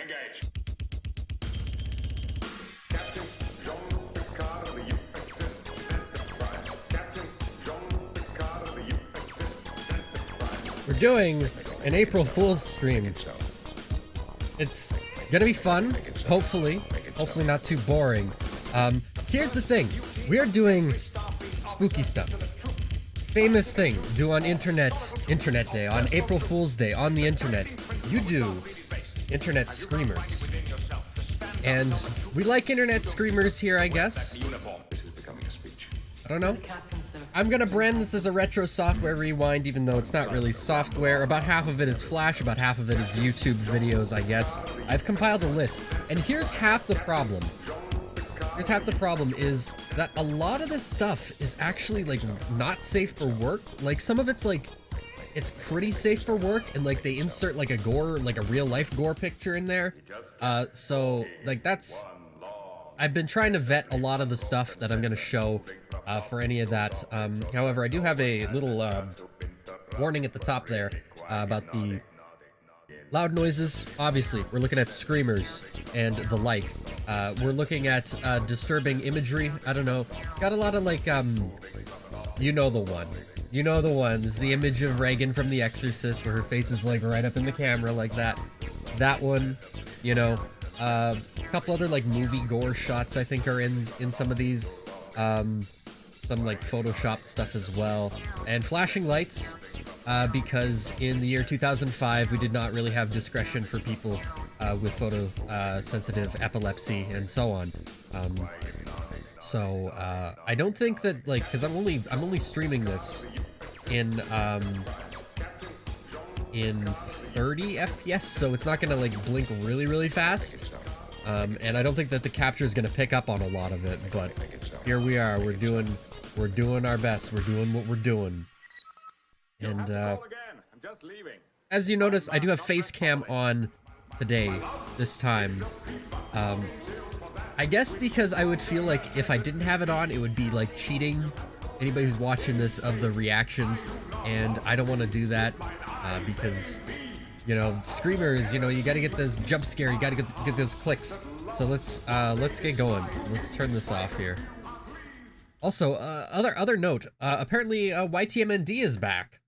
Engage. We're doing an April Fool's stream. It's gonna be fun, hopefully not too boring. Here's the thing, we are doing spooky stuff. Famous thing, do on Internet Day, on April Fool's Day, on the internet. You do Internet Screamers. And we like Internet Screamers here, I guess. I don't know. I'm gonna brand this as a retro software rewind, even though it's not really software. About half of it is Flash, about half of it is YouTube videos, I guess. I've compiled a list, and here's half the problem. Here's half the problem is that a lot of this stuff is actually, like, not safe for work. Like, some of it's, like, it's pretty safe for work, and, like, they insert, like, a gore, like, a real-life gore picture in there. So, like, that's... I've been trying to vet a lot of the stuff that I'm gonna show for any of that. However, I do have a little warning at the top there about the loud noises. Obviously, we're looking at screamers and the like. We're looking at disturbing imagery. I don't know. Got a lot of, like, you know the one. You know the one. It's the image of Reagan from The Exorcist where her face is, like, right up in the camera like that. That one, you know. A couple other, like, movie gore shots I think are in some of these. Some, like, photoshopped stuff as well. And flashing lights, because in the year 2005 we did not really have discretion for people with photo-sensitive epilepsy and so on. I don't think that, like, because I'm only streaming this in 30 FPS, so it's not gonna, like, blink really fast. And I don't think that the capture is gonna pick up on a lot of it, but here we are. We're doing our best. We're doing what we're doing. And as you notice, I do have face cam on today, this time. I guess because I would feel like if I didn't have it on, it would be like cheating anybody who's watching this of the reactions, and I don't want to do that because, you know, screamers, you know, you gotta get this jump scare, you gotta get those clicks. So let's get going. Let's turn this off here. Also, other note, apparently YTMND is back,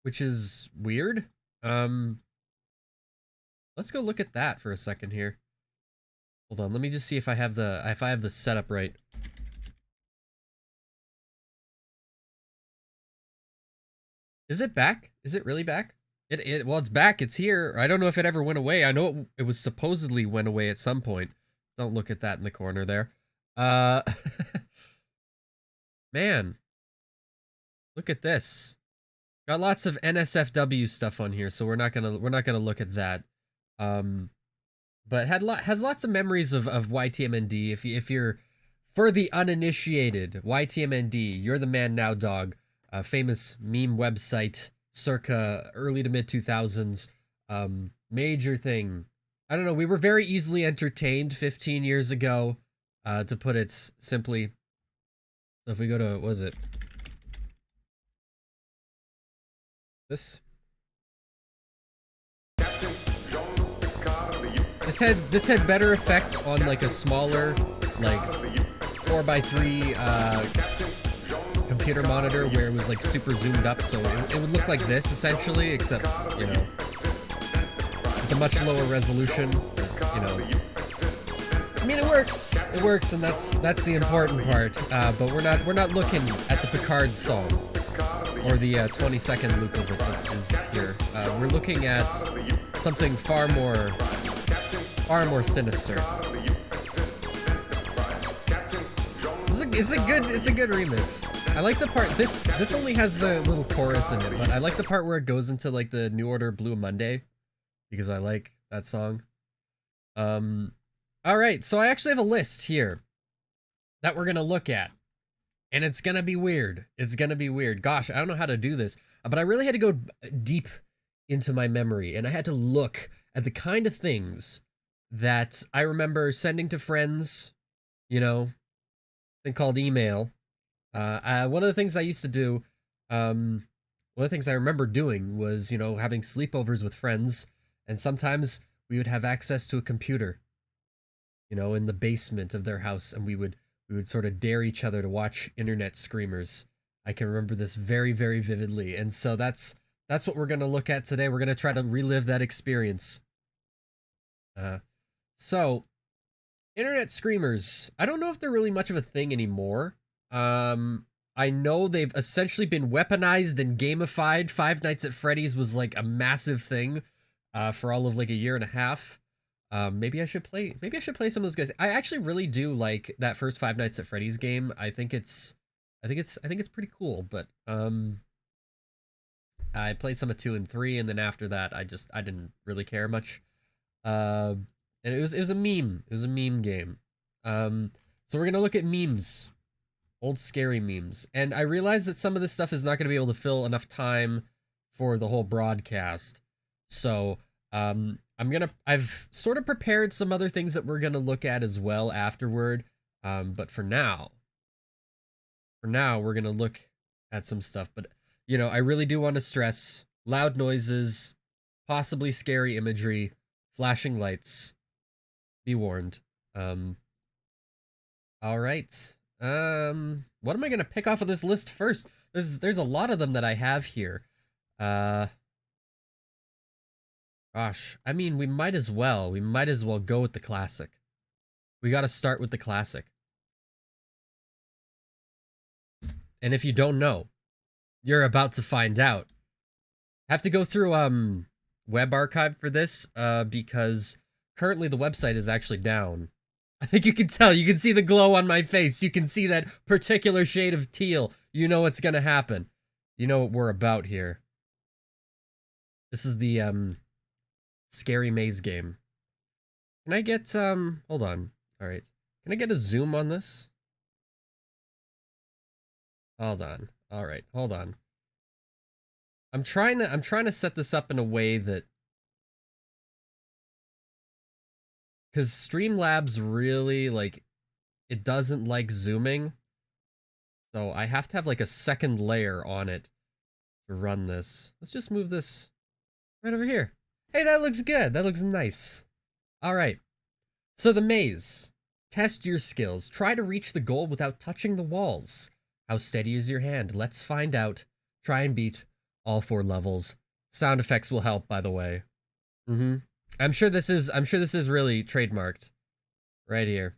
which is weird. Let's go look at that for a second here. Hold on, let me just see if I have the setup right. Is it back? Is it really back? Well, it's back. It's here. I don't know if it ever went away. I know it was supposedly went away at some point. Don't look at that in the corner there. Man, look at this. Got lots of NSFW stuff on here, so we're not gonna look at that. But has lots of memories of YTMND. If you're, for the uninitiated, YTMND, you're the man now, dog. A famous meme website circa early to mid 2000s. Major thing. I don't know, we were very easily entertained 15 years ago, to put it simply. So if we go to, what is it? This had better effect on, like, a smaller, like, 4x3 computer monitor where it was, like, super zoomed up, so it would look like this essentially, except, you know, with a much lower resolution. You know, I mean, it works, and that's the important part. But we're not looking at the Picard song or the 20-second loop of it that is here. We're looking at something far more sinister. It's a good remix. I like the part, this only has the little chorus in it, but I like the part where it goes into, like, the New Order Blue Monday, because I like that song. Alright, so I actually have a list here that we're gonna look at, and it's gonna be weird. It's gonna be weird. Gosh, I don't know how to do this, but I really had to go deep into my memory, and I had to look at the kind of things that I remember sending to friends, you know, thing called email. One of the things I used to do, one of the things I remember doing was, you know, having sleepovers with friends, and sometimes we would have access to a computer, you know, in the basement of their house, and we would sort of dare each other to watch internet screamers. I can remember this very, very vividly, and so that's what we're gonna look at today. We're gonna try to relive that experience. So internet screamers, I don't know if they're really much of a thing anymore. I know they've essentially been weaponized and gamified. Five Nights at Freddy's was like a massive thing for all of like a year and a half. Maybe I should play some of those guys. I actually really do like that first Five Nights at Freddy's game. I think it's pretty cool, but I played some of 2 and 3, and then after that I didn't really care much. And it was a meme. It was a meme game. So we're gonna look at memes. Old scary memes. And I realize that some of this stuff is not going to be able to fill enough time for the whole broadcast. So, I've sort of prepared some other things that we're going to look at as well afterward. But for now, we're going to look at some stuff. But, you know, I really do want to stress loud noises, possibly scary imagery, flashing lights. Be warned. All right. What am I gonna pick off of this list first? There's a lot of them that I have here. Gosh, I mean, we might as well go with the classic. We gotta start with the classic. And if you don't know, you're about to find out. I have to go through, Web Archive for this, because currently the website is actually down. I think you can tell. You can see the glow on my face. You can see that particular shade of teal. You know what's gonna happen. You know what we're about here. This is the, scary maze game. Can I get, hold on. Alright. Can I get a zoom on this? Hold on. Alright, hold on. I'm trying to set this up in a way that, because Streamlabs really, like, it doesn't like zooming. So I have to have, like, a second layer on it to run this. Let's just move this right over here. Hey, that looks good. That looks nice. All right. So the maze. Test your skills. Try to reach the goal without touching the walls. How steady is your hand? Let's find out. Try and beat all 4 levels. Sound effects will help, by the way. I'm sure this is really trademarked right here.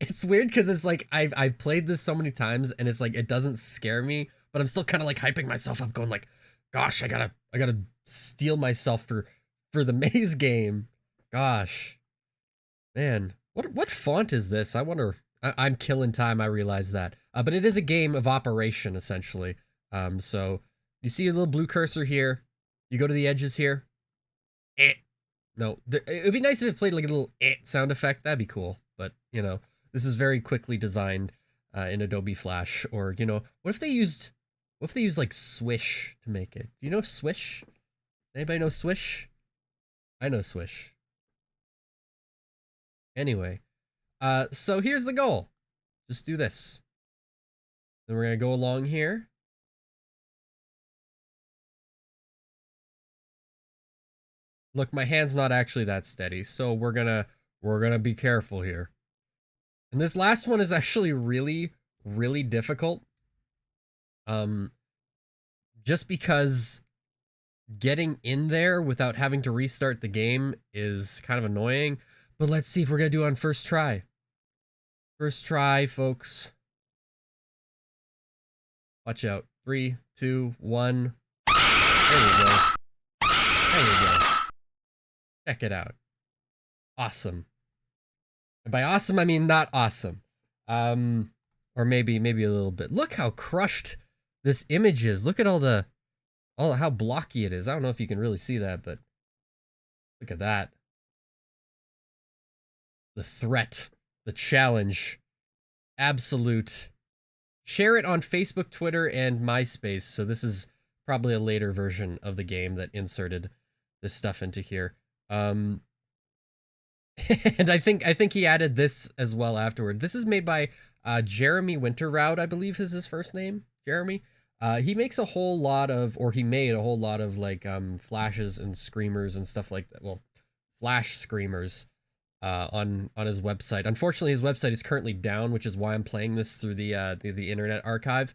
It's weird because it's like I've played this so many times and it's like it doesn't scare me, but I'm still kind of like hyping myself up, going like, gosh, I gotta steel myself for the maze game. Gosh, man, what font is this? I wonder. I'm killing time. I realize that, but it is a game of operation essentially. So you see a little blue cursor here. You go to the edges here. No, it would be nice if it played like a little sound effect. That'd be cool. But, you know, this is very quickly designed in Adobe Flash. Or, you know, what if they used like Swish to make it? Do you know Swish? Anybody know Swish? I know Swish. Anyway, so here's the goal. Just do this. Then we're going to go along here. Look, my hand's not actually that steady, so we're gonna be careful here. And this last one is actually really, really difficult. Just because getting in there without having to restart the game is kind of annoying. But let's see if we're gonna do it on first try. First try, folks. Watch out. 3, 2, 1. There you go. There you go. Check it out. Awesome. And by awesome, I mean not awesome. Or maybe a little bit. Look how crushed this image is. Look at how blocky it is. I don't know if you can really see that, but look at that. The threat, the challenge, absolute. Share it on Facebook, Twitter, and MySpace. So this is probably a later version of the game that inserted this stuff into here. And I think he added this as well afterward. This is made by Jeremy Winterroud, I believe is his first name. Jeremy. He makes a whole lot of, or he made a whole lot of like flashes and screamers and stuff like that. Well, flash screamers on his website. Unfortunately, his website is currently down, which is why I'm playing this through the Internet Archive.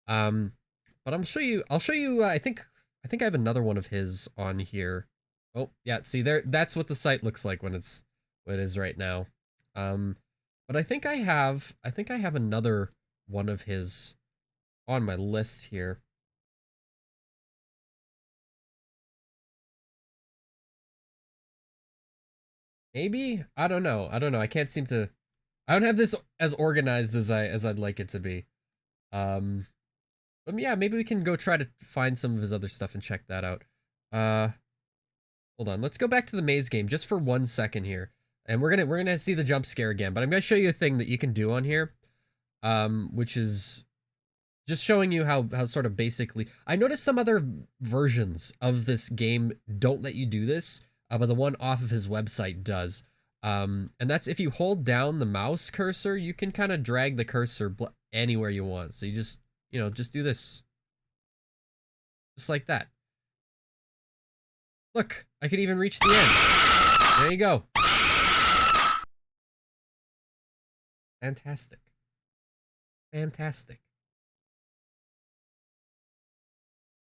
But I'll show you. I think I have another one of his on here. Oh yeah, see there. That's what the site looks like when it's what it is right now. But I think I have another one of his on my list here. Maybe? I don't know. I can't seem to. I don't have this as organized as I'd like it to be. But yeah, maybe we can go try to find some of his other stuff and check that out. Hold on. Let's go back to the maze game just for 1 second here, and we're gonna see the jump scare again. But I'm gonna show you a thing that you can do on here, which is just showing you how sort of basically. I noticed some other versions of this game don't let you do this, but the one off of his website does. And that's if you hold down the mouse cursor, you can kind of drag the cursor anywhere you want. So you just, just do this. Just like that. Look, I could even reach the end. There you go. Fantastic. Fantastic.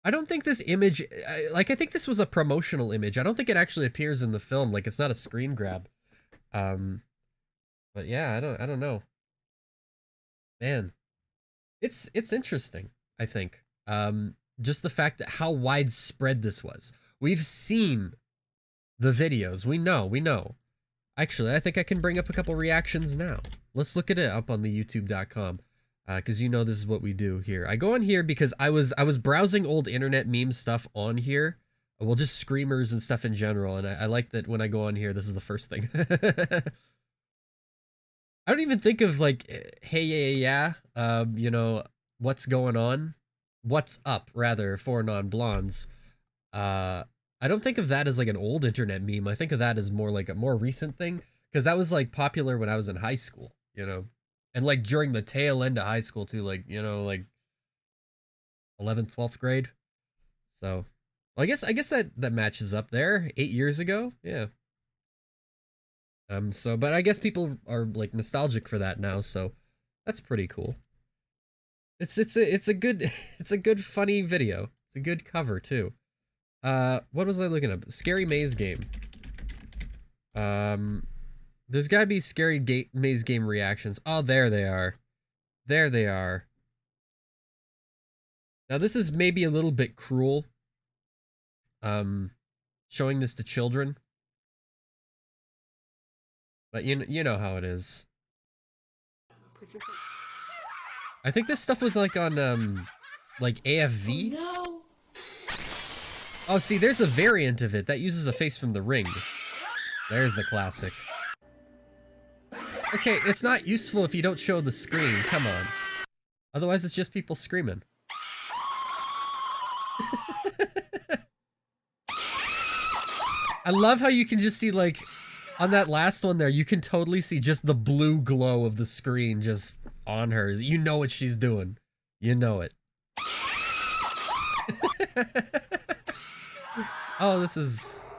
I don't think this image, I think this was a promotional image. I don't think it actually appears in the film. Like, it's not a screen grab. But yeah, I don't know. Man, it's interesting, I think. Just the fact that how widespread this was. We've seen the videos. We know. Actually, I think I can bring up a couple reactions now. Let's look at it up on the youtube.com. Because this is what we do here. I go on here because I was browsing old internet meme stuff on here. Well, just screamers and stuff in general. And I like that when I go on here, this is the first thing. I don't even think of like, hey, yeah, what's going on? What's up, rather, for non-blondes. I don't think of that as like an old internet meme. I think of that as more like a more recent thing. Because that was like popular when I was in high school, And like during the tail end of high school too, like, like 11th, 12th grade. So, well, I guess that matches up there. 8 years ago. Yeah. But I guess people are like nostalgic for that now, so that's pretty cool. It's a good it's a good funny video. It's a good cover too. What was I looking up? Scary maze game. There's gotta be scary maze game reactions. Oh, there they are. There they are. Now this is maybe a little bit cruel. Showing this to children. But you know how it is. I think this stuff was like on like AFV. Oh, no. Oh, see, there's a variant of it that uses a face from The Ring. There's the classic. Okay, it's not useful if you don't show the screen. Come on. Otherwise, it's just people screaming. I love how you can just see, like, on that last one there, you can totally see just the blue glow of the screen just on her. You know what she's doing. You know it. Oh, this is...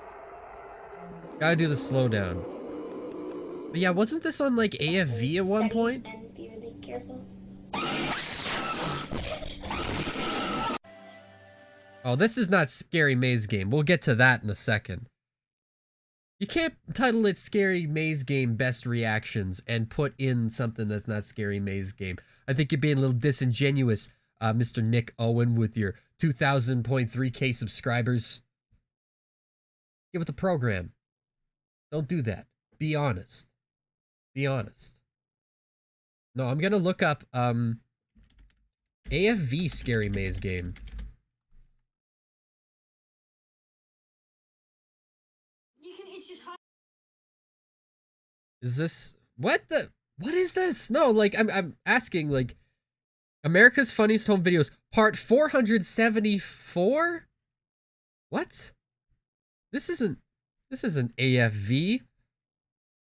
Gotta do the slowdown. But yeah, wasn't this on, like, AFV at one point? Be really careful. Oh, this is not Scary Maze Game. We'll get to that in a second. You can't title it Scary Maze Game Best Reactions and put in something that's not Scary Maze Game. I think you're being a little disingenuous, Mr. Nick Owen, with your 2,000.3K subscribers. Get with the program. Don't do that. Be honest. Be honest. No, I'm gonna look up, AFV Scary Maze Game. Is this what is this? No, like I'm asking, like, America's Funniest Home Videos part 474? What? This isn't AFV.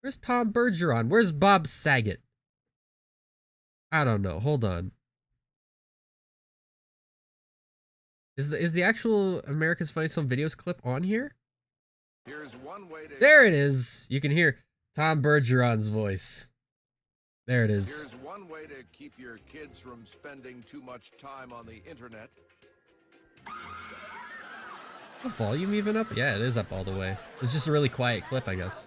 Where's Tom Bergeron? Where's Bob Saget? I don't know. Hold on. Is the actual America's Funniest Home Videos clip on here? Here's one way to... There it is. You can hear Tom Bergeron's voice. There it is. Here's one way to keep your kids from spending too much time on the internet. The volume even up? Yeah, it is up all the way. It's just a really quiet clip, I guess.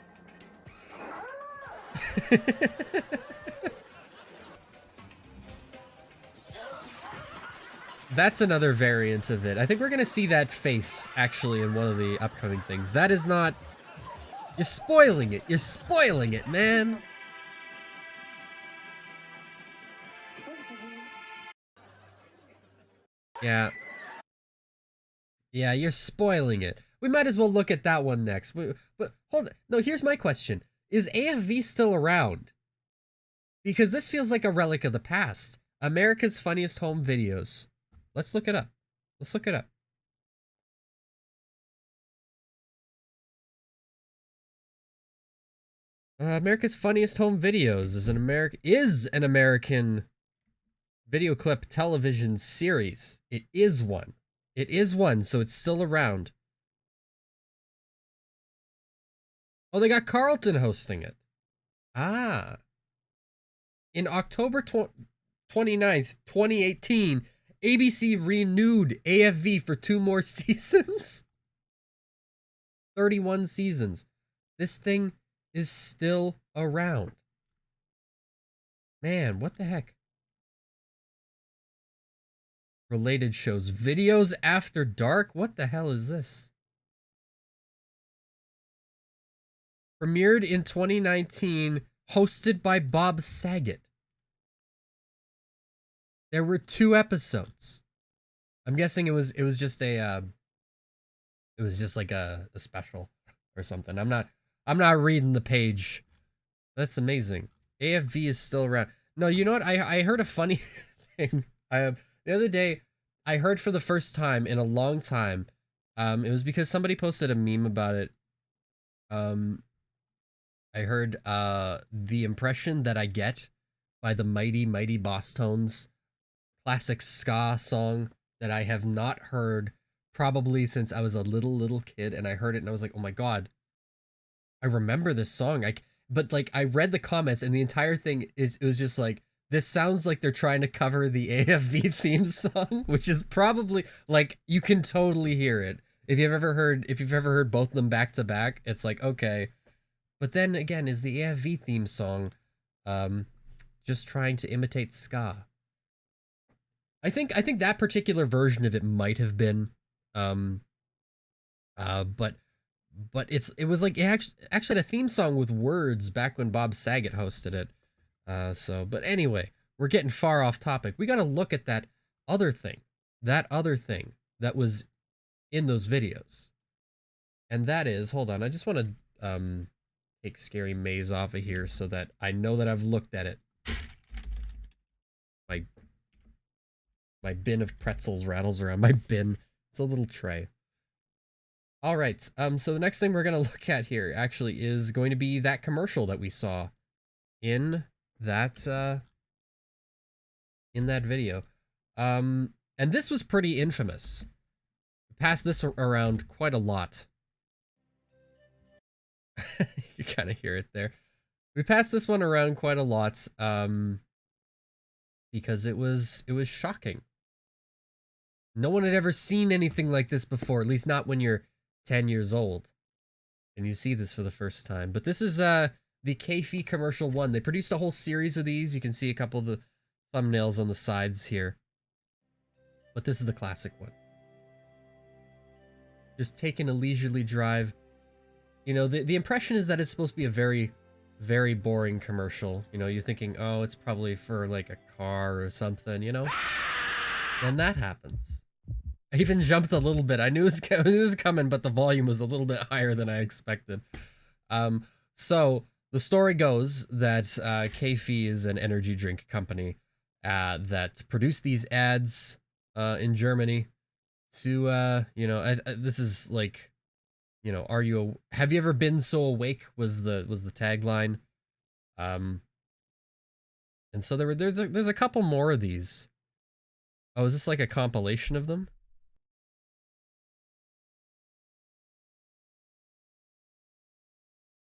That's another variant of it. I think we're gonna see that face, actually, in one of the upcoming things. That is not... You're spoiling it. You're spoiling it, man. Yeah. Yeah, you're spoiling it. We might as well look at that one next. But hold it. No, here's my question. Is AFV still around? Because this feels like a relic of the past. America's Funniest Home Videos. Let's look it up. Let's look it up. America's Funniest Home Videos is an American video clip television series. It is one. It is one, so it's still around. Oh, they got Carlton hosting it. Ah. In October 29th, 2018, ABC renewed AFV for 2 more seasons. 31 seasons. This thing is still around. Man, what the heck? Related shows. Videos After Dark? What the hell is this? Premiered in 2019, hosted by Bob Saget. There were 2 episodes. I'm guessing it was just a it was just like a special or something. I'm not reading the page. That's amazing. AFV is still around. No, you know what? I heard a funny thing. The other day, I heard for the first time in a long time. It was because somebody posted a meme about it. I heard the impression that I get by the Mighty Mighty Boss Tones classic ska song that I have not heard probably since I was a little kid, and I heard it and I was like, oh my god, I remember this song. But like I read the comments and the entire thing it was just like, this sounds like they're trying to cover the AFV theme song, which is probably like, you can totally hear it. If you've ever heard both of them back to back, it's like, okay. But then again, is the AFV theme song just trying to imitate ska? I think that particular version of it might have been, but it was like, it actually had a theme song with words back when Bob Saget hosted it. But anyway, we're getting far off topic. We got to look at that other thing that was in those videos, and that is, hold on, I just want to take Scary Maze off of here so that I know that I've looked at it. My bin of pretzels rattles around my bin. It's a little tray. All right. So the next thing we're going to look at here actually is going to be that commercial that we saw in that video. And this was pretty infamous. We passed this around quite a lot. You kind of hear it there. We passed this one around quite a lot because it was shocking. No one had ever seen anything like this before, at least not when you're 10 years old and you see this for the first time. But this is the Keffi commercial 1. They produced a whole series of these. You can see a couple of the thumbnails on the sides here. But this is the classic one. Just taking a leisurely drive. You know, the impression is that it's supposed to be a very, very boring commercial. You know, you're thinking, oh, it's probably for like a car or something, you know? Then that happens. I even jumped a little bit. I knew it was coming, but the volume was a little bit higher than I expected. So the story goes that Keffi is an energy drink company that produced these ads in Germany to, you know, this is like, you know, have you ever been so awake was the tagline. And so there's a couple more of these. Oh, is this like a compilation of them?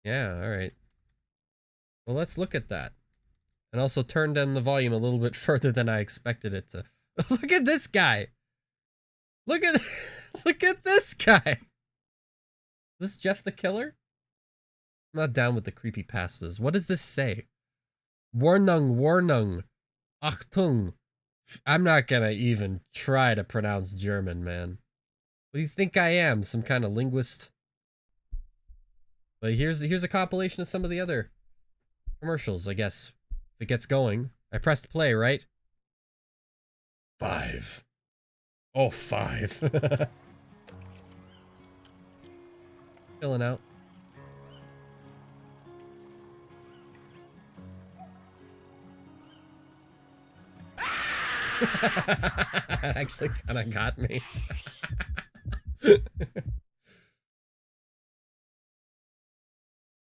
Yeah, all right. Well, let's look at that. And also turn down the volume a little bit further than I expected it to. Look at this guy. Look at look at this guy. Is this Jeff the Killer? I'm not down with the creepy pastas. What does this say? Warnung, Warnung, Achtung. I'm not gonna even try to pronounce German, man. What do you think I am? Some kind of linguist? But here's a compilation of some of the other commercials, I guess. If it gets going. I pressed play, right? 5. Oh, 5. Filling out. Actually kind of got me.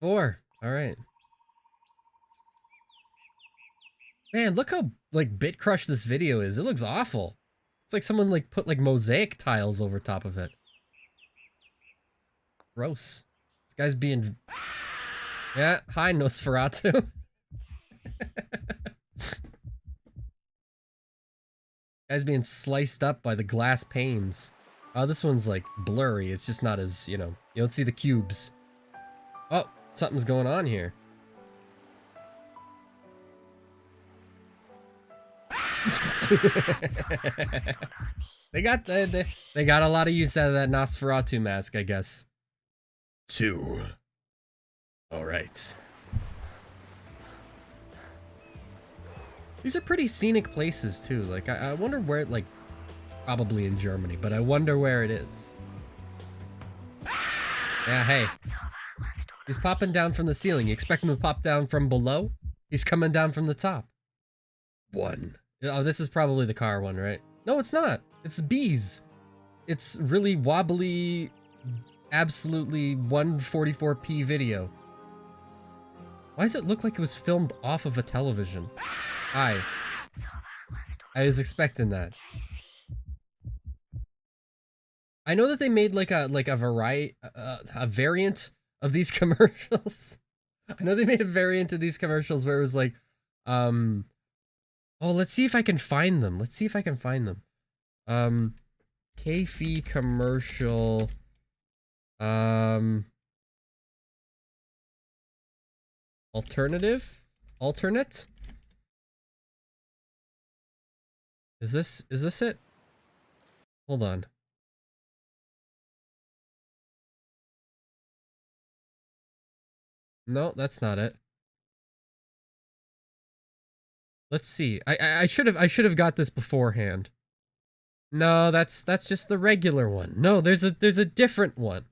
Four. All right. Man, look how like bit crushed this video is. It looks awful. It's like someone like put like mosaic tiles over top of it. Gross. This guy's being... Yeah, hi Nosferatu. Guy's being sliced up by the glass panes. Oh, this one's like blurry. It's just not as, you know, you don't see the cubes. Oh, something's going on here. They got a lot of use out of that Nosferatu mask, I guess. 2. All right. These are pretty scenic places too. Like I wonder where, like, probably in Germany, but I wonder where it is. Yeah, hey. He's popping down from the ceiling. You expect him to pop down from below? He's coming down from the top. 1. Oh, this is probably the car one, right? No, it's not. It's bees. It's really wobbly, absolutely 144p video. Why does it look like it was filmed off of a television? Hi. I was expecting that. I know that they made like a variant of these commercials. I know they made a variant of these commercials where it was like, oh, let's see if I can find them. Let's see if I can find them. K-Fee commercial. Alternate? Is this it? Hold on. No, that's not it. Let's see. I should have got this beforehand. No, that's just the regular one. No, there's a different one.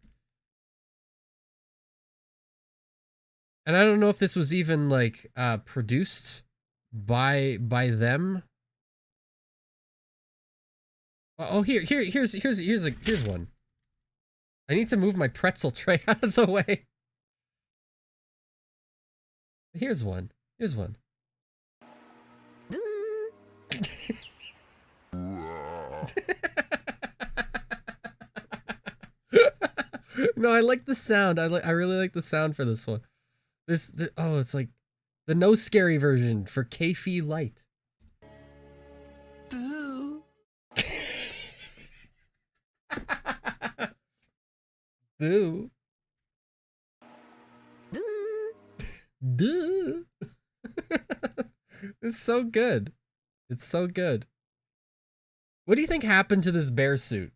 And I don't know if this was even like produced by them. Oh, here's one. I need to move my pretzel tray out of the way. Here's one. Here's one. No, I like the sound. I really like the sound for this one. Oh, it's like the no scary version for K-Fee Light. Boo. Boo. Duh. It's so good. It's so good. What do you think happened to this bear suit?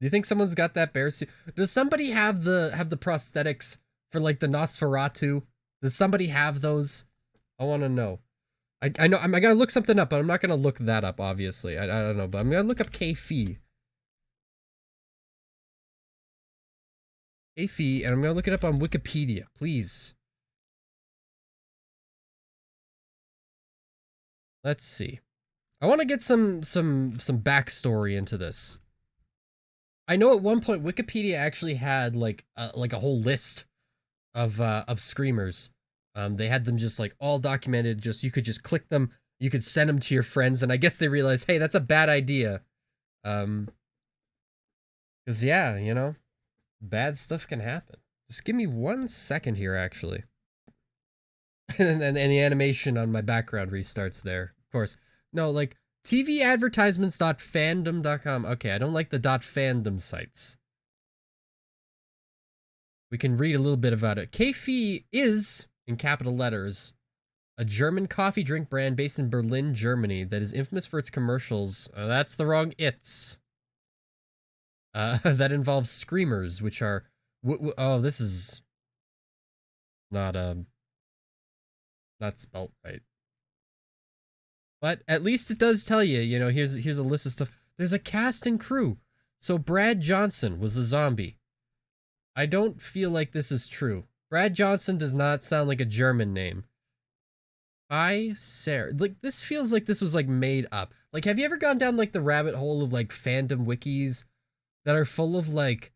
Do you think someone's got that bear suit? Does somebody have the prosthetics for like the Nosferatu? Does somebody have those? I want to know. I know I'm gonna look something up, but I'm not gonna look that up. Obviously, I don't know, but I'm gonna look up K-Fee. K-Fee, and I'm gonna look it up on Wikipedia, please. Let's see. I want to get some backstory into this. I know at one point Wikipedia actually had like a whole list of screamers. They had them just like all documented. Just you could just click them. You could send them to your friends, and I guess they realized, hey, that's a bad idea. Because yeah, you know, bad stuff can happen. Just give me 1 second here, actually. and the animation on my background restarts there. Of course. No, like, tvadvertisements.fandom.com. Okay, I don't like the .fandom sites. We can read a little bit about it. Keffi is, in capital letters, a German coffee drink brand based in Berlin, Germany, that is infamous for its commercials. That's the wrong its. That involves screamers, which are... oh, this is... not spelt right. But at least it does tell you, you know, here's a list of stuff. There's a cast and crew. So Brad Johnson was the zombie. I don't feel like this is true. Brad Johnson does not sound like a German name. Hi, Sarah. Like, this feels like this was, like, made up. Like, have you ever gone down, like, the rabbit hole of, like, fandom wikis that are full of, like,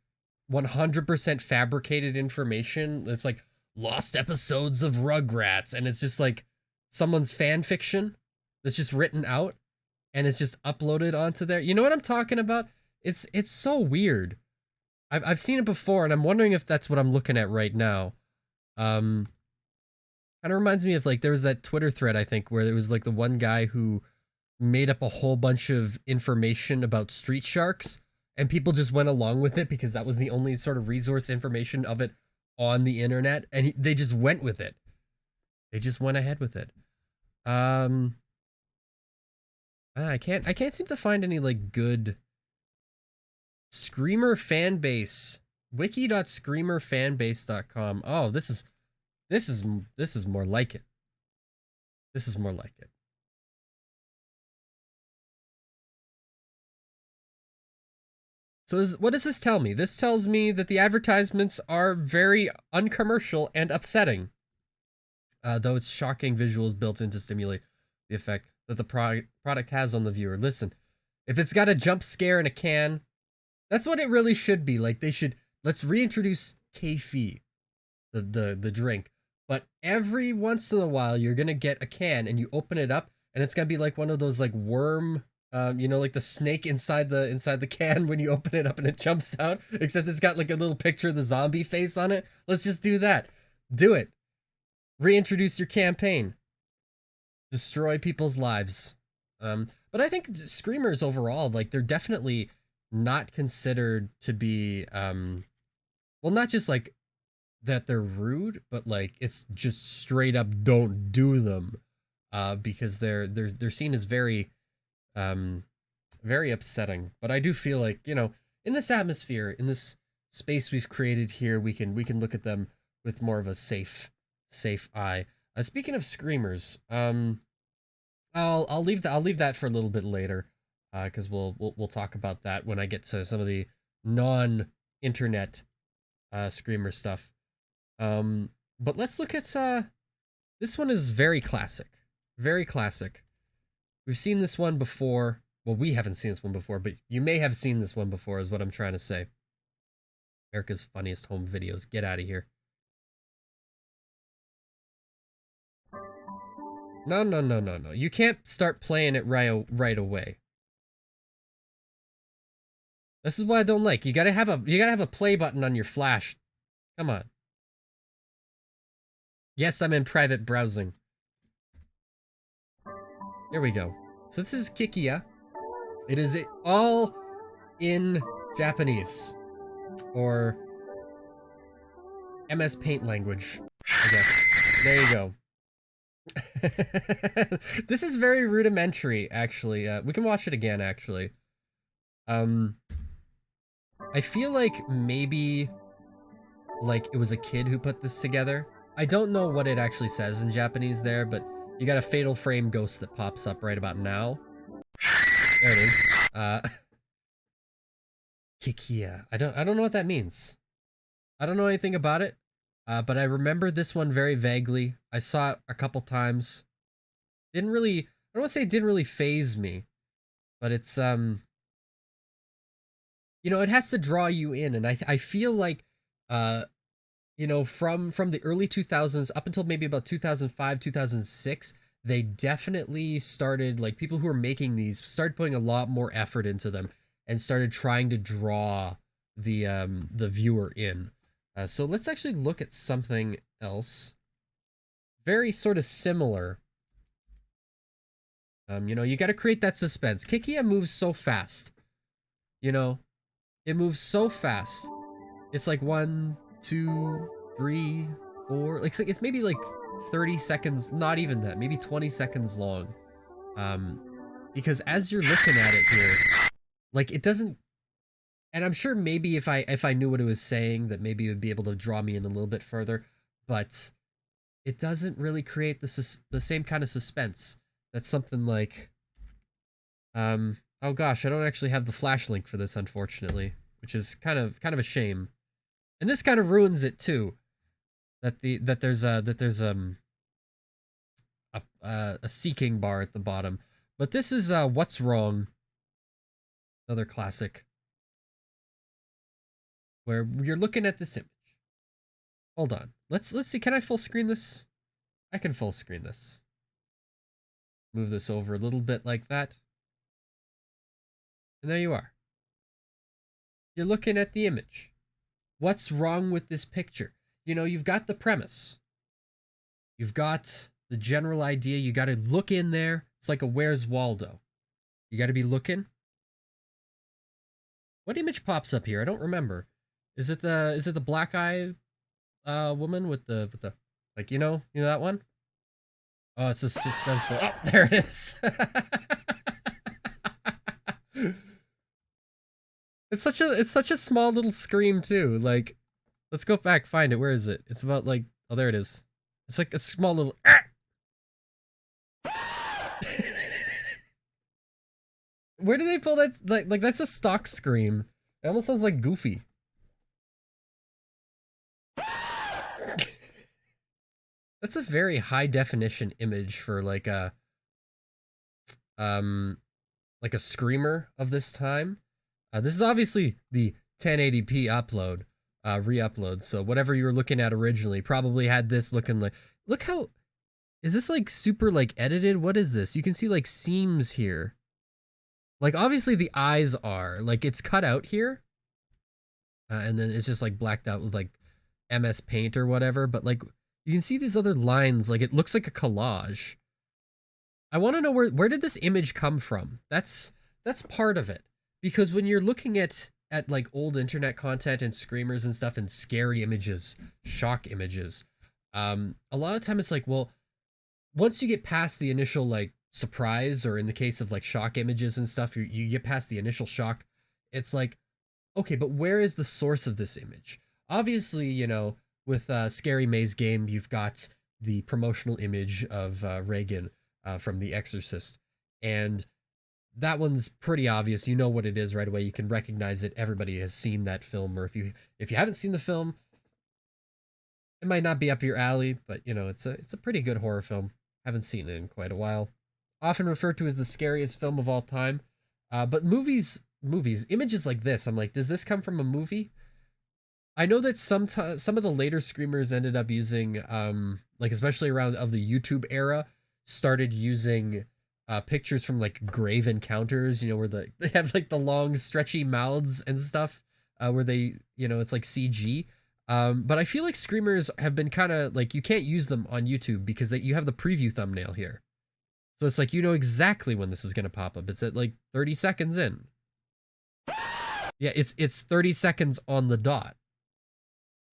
100% fabricated information? It's, like, lost episodes of Rugrats, and it's just, like, someone's fan fiction that's just written out, and it's just uploaded onto there. You know what I'm talking about? It's so weird. I've seen it before, and I'm wondering if that's what I'm looking at right now. Kind of reminds me of, like, there was that Twitter thread, I think, where there was, like, the one guy who made up a whole bunch of information about Street Sharks, and people just went along with it because that was the only sort of resource information of it on the internet, and they just went with it. They just went ahead with it. I can't seem to find any, like, good Screamer fanbase. Wiki.screamerfanbase.com. Oh, this is more like it. This is more like it. So what does this tell me? This tells me that the advertisements are very uncommercial and upsetting. Though it's shocking visuals built in to stimulate the effect that the product has on the viewer. Listen, if it's got a jump scare in a can, that's what it really should be. Like, let's reintroduce Keffi, the drink. But every once in a while, you're gonna get a can and you open it up, and it's gonna be like one of those, like, worm, you know, like the snake inside the can when you open it up and it jumps out, except it's got, like, a little picture of the zombie face on it. Let's just do that. Do it. Reintroduce your campaign. Destroy people's lives. But I think screamers overall, like, they're definitely not considered to be, well, not just, like, that they're rude, but, like, it's just straight up don't do them, because they're seen as very, very upsetting. But I do feel like, you know, in this atmosphere, in this space we've created here, we can look at them with more of a safe eye. Speaking of screamers, I'll leave that for a little bit later, because we'll talk about that when I get to some of the non-internet screamer stuff. But let's look at this one is very classic. Very classic. We've seen this one before. Well, we haven't seen this one before, but you may have seen this one before, is what I'm trying to say. America's Funniest Home Videos. Get out of here. No. You can't start playing it right away. This is what I don't like. You gotta have a play button on your flash. Come on. Yes, I'm in private browsing. Here we go. So this is Kikia. It is all in Japanese. Or MS Paint language, I guess. There you go. This is very rudimentary, actually. We can watch it again, actually. I feel like maybe, like, it was a kid who put this together. I don't know what it actually says in Japanese there, but you got a fatal frame ghost that pops up right about now. There it is. Kikia. I don't know what that means. I don't know anything about it. But I remember this one very vaguely. I saw it a couple times. I don't want to say it didn't really faze me, but it's, you know, it has to draw you in, and I feel like, you know, from the early 2000s up until maybe about 2005, 2006, they definitely started, like, people who were making these started putting a lot more effort into them and started trying to draw the viewer in. So let's actually look at something else. Very sort of similar. You know, you got to create that suspense. Kikia moves so fast. You know, it moves so fast. It's like 1, 2, 3, 4. Like it's maybe like 30 seconds. Not even that. Maybe 20 seconds long. Because as you're looking at it here, like it doesn't. And I'm sure maybe if I knew what it was saying, that maybe it would be able to draw me in a little bit further. But it doesn't really create the same kind of suspense. That's something like, oh gosh, I don't actually have the flash link for this, unfortunately, which is kind of a shame. And this kind of ruins it too. That there's a seeking bar at the bottom. But this is What's Wrong, another classic, where you're looking at this image. Hold on, let's see. Can I full screen this? I can full screen this. Move this over a little bit like that. And there you are. You're looking at the image. What's wrong with this picture? You know, you've got the premise. You've got the general idea. You got to look in there. It's like a Where's Waldo. You got to be looking. What image pops up here? I don't remember. Is it the black eye woman with the like, you know that one? Oh, it's a suspenseful. Oh, there it is. It's such a small little scream too. Like, let's go back, find it. Where is it? It's about like, oh, there it is. It's like a small little. Where do they pull that? Like that's a stock scream. It almost sounds like Goofy. That's a very high definition image for like a screamer of this time. This is obviously the 1080p upload, re-upload. So whatever you were looking at originally probably had this looking like. Look how, is this like super like edited? What is this? You can see like seams here. Like obviously the eyes are like it's cut out here, and then it's just like blacked out with like MS Paint or whatever. But like, you can see these other lines, like it looks like a collage. I want to know where did this image come from? That's part of it. Because when you're looking at like old internet content and screamers and stuff and scary images, shock images, a lot of time it's like, well, once you get past the initial like surprise, or in the case of like shock images and stuff, you get past the initial shock, it's like, okay, but where is the source of this image? Obviously, you know, with Scary Maze Game, you've got the promotional image of Reagan from The Exorcist. And that one's pretty obvious. You know what it is right away. You can recognize it. Everybody has seen that film. Or if you haven't seen the film, it might not be up your alley, but you know, it's a pretty good horror film. Haven't seen it in quite a while. Often referred to as the scariest film of all time. But movies, images like this, I'm like, does this come from a movie? I know that some of the later screamers ended up using, like especially around of the YouTube era, started using pictures from like grave encounters, you know, where they have like the long stretchy mouths and stuff, where they, you know, it's like CG. But I feel like screamers have been kind of like, you can't use them on YouTube because you have the preview thumbnail here. So it's like, you know exactly when this is going to pop up. It's at like 30 seconds in. Yeah, it's 30 seconds on the dot.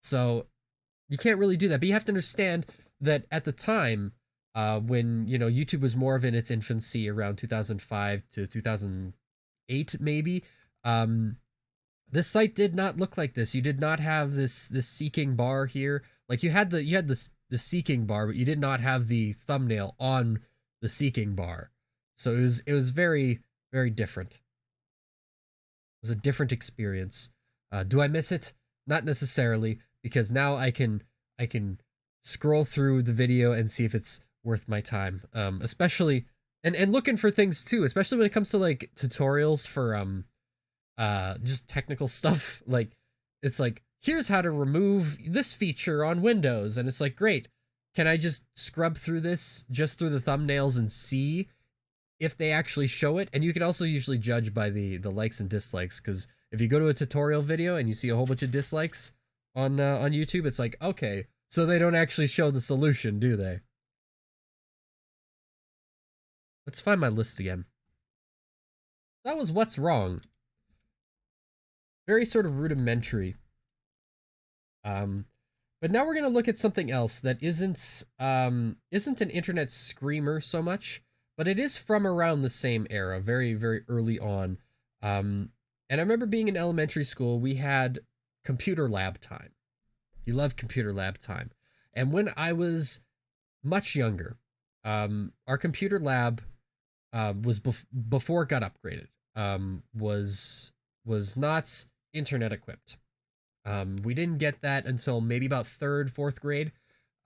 So you can't really do that. But you have to understand that at the time, when, you know, YouTube was more of in its infancy around 2005 to 2008, maybe, this site did not look like this. You did not have this seeking bar here. Like you had the seeking bar, but you did not have the thumbnail on the seeking bar. So it was very, very different. It was a different experience. Do I miss it? Not necessarily, because now I can scroll through the video and see if it's worth my time. Especially and looking for things too, especially when it comes to like tutorials for just technical stuff. Like it's like, here's how to remove this feature on Windows, and it's like, great. Can I just scrub through this just through the thumbnails and see if they actually show it? And you can also usually judge by the likes and dislikes, because if you go to a tutorial video and you see a whole bunch of dislikes, on YouTube, it's like, okay, so they don't actually show the solution, do they? Let's find my list again. That was what's wrong. Very sort of rudimentary. But now we're gonna look at something else that isn't an internet screamer so much, but it is from around the same era, very, very early on. And I remember being in elementary school, we had computer lab time. You love computer lab time. And when I was much younger, our computer lab was before it got upgraded. Was not internet equipped. We didn't get that until maybe about third, fourth grade.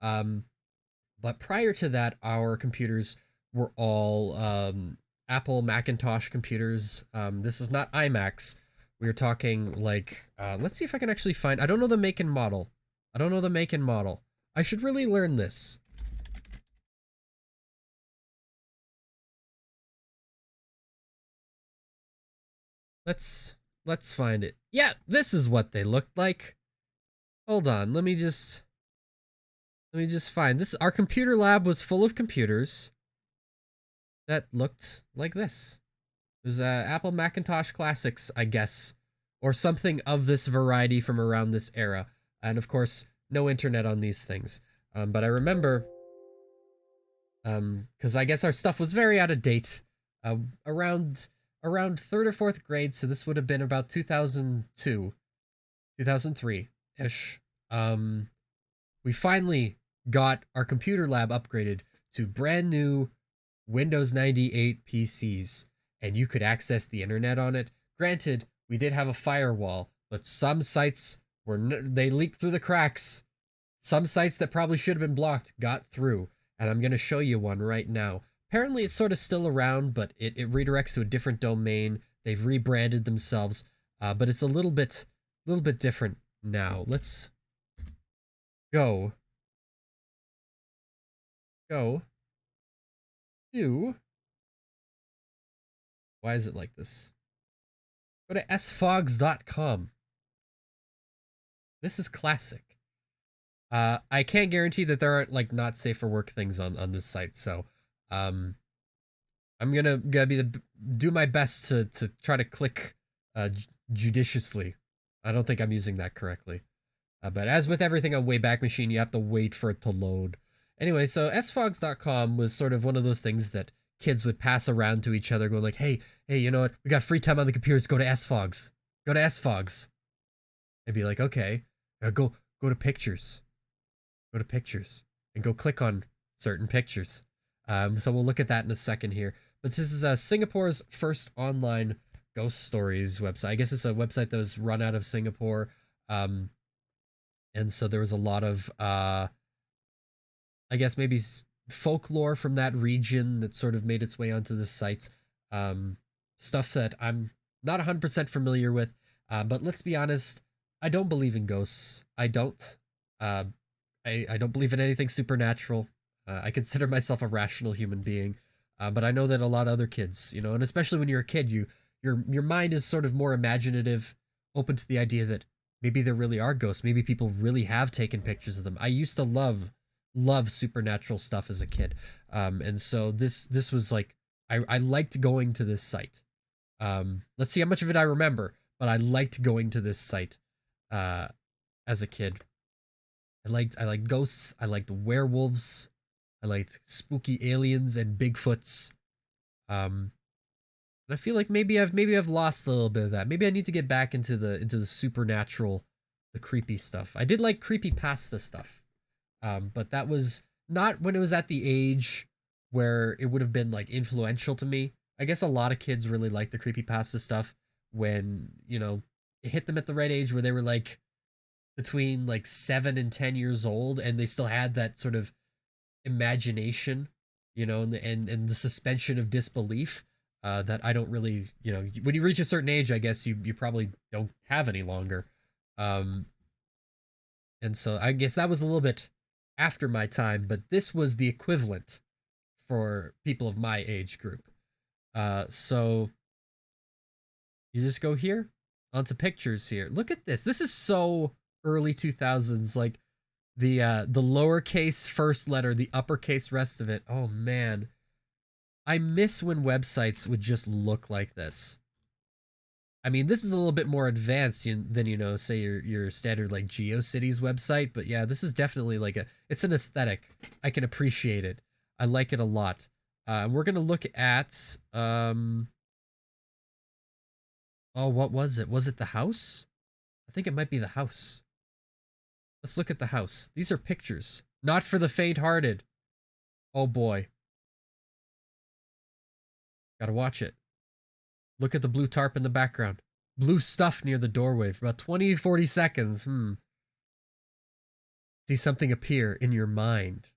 But prior to that, our computers were all Apple Macintosh computers. This is not iMacs. We were talking like, let's see if I can actually find, I don't know the make and model. I don't know the make and model. I should really learn this. Let's find it. Yeah, this is what they looked like. Hold on, let me just find this. Our computer lab was full of computers that looked like this. It was Apple Macintosh Classics, I guess, or something of this variety from around this era. And of course, no internet on these things. But I remember, because I guess our stuff was very out of date. Around third or fourth grade, so this would have been about 2002, 2003-ish. We finally got our computer lab upgraded to brand new Windows 98 PCs, and you could access the internet on it. Granted, we did have a firewall, but some sites they leaked through the cracks. Some sites that probably should have been blocked got through, and I'm going to show you one right now. Apparently, it's sort of still around, but it redirects to a different domain. They've rebranded themselves, but it's a little bit different now. Let's go to, why is it like this? Go to SFOGS.com. This is classic. I can't guarantee that there aren't like not safe for work things on this site, so I'm gonna do my best to try to click judiciously. I don't think I'm using that correctly. But as with everything on Wayback Machine, you have to wait for it to load. Anyway, so SFOGS.com was sort of one of those things that kids would pass around to each other, going like, hey, you know what? We got free time on the computers. Go to SFOGS. Go to SFOGS. I'd be like, okay, go to pictures. Go to pictures and go click on certain pictures. So we'll look at that in a second here. But this is Singapore's first online ghost stories website. I guess it's a website that was run out of Singapore. And so there was a lot of, I guess maybe folklore from that region that sort of made its way onto this site. Stuff that I'm not 100% familiar with. But let's be honest, I don't believe in ghosts. I don't. I don't believe in anything supernatural. I consider myself a rational human being. But I know that a lot of other kids, you know, and especially when you're a kid, your mind is sort of more imaginative, open to the idea that maybe there really are ghosts. Maybe people really have taken pictures of them. I used to love supernatural stuff as a kid. And so this was like, I liked going to this site. Let's see how much of it I remember, but I liked going to this site as a kid. I liked ghosts. I liked werewolves. I liked spooky aliens and Bigfoots. And I feel like maybe I've lost a little bit of that. Maybe I need to get back into the supernatural, the creepy stuff. I did like creepypasta stuff. But that was not when it was at the age where it would have been like influential to me. I guess a lot of kids really like the creepypasta stuff when, you know, it hit them at the right age where they were like between like 7 and 10 years old, and they still had that sort of imagination, you know, and the suspension of disbelief that I don't really, you know, when you reach a certain age, I guess you probably don't have any longer. And so I guess that was a little bit after my time, but this was the equivalent for people of my age group. So you just go here onto pictures here. Look at this. This is so early 2000s, like the lowercase first letter, the uppercase rest of it. Oh man, I miss when websites would just look like this. I mean, this is a little bit more advanced than, you know, say your standard like GeoCities website, but yeah, this is definitely like it's an aesthetic. I can appreciate it. I like it a lot. We're gonna look at oh, what was it? Was it the house? I think it might be the house. Let's look at the house. These are pictures, not for the faint-hearted. Oh boy. Gotta watch it. Look at the blue tarp in the background. Blue stuff near the doorway for about 20 to 40 seconds. See something appear in your mind.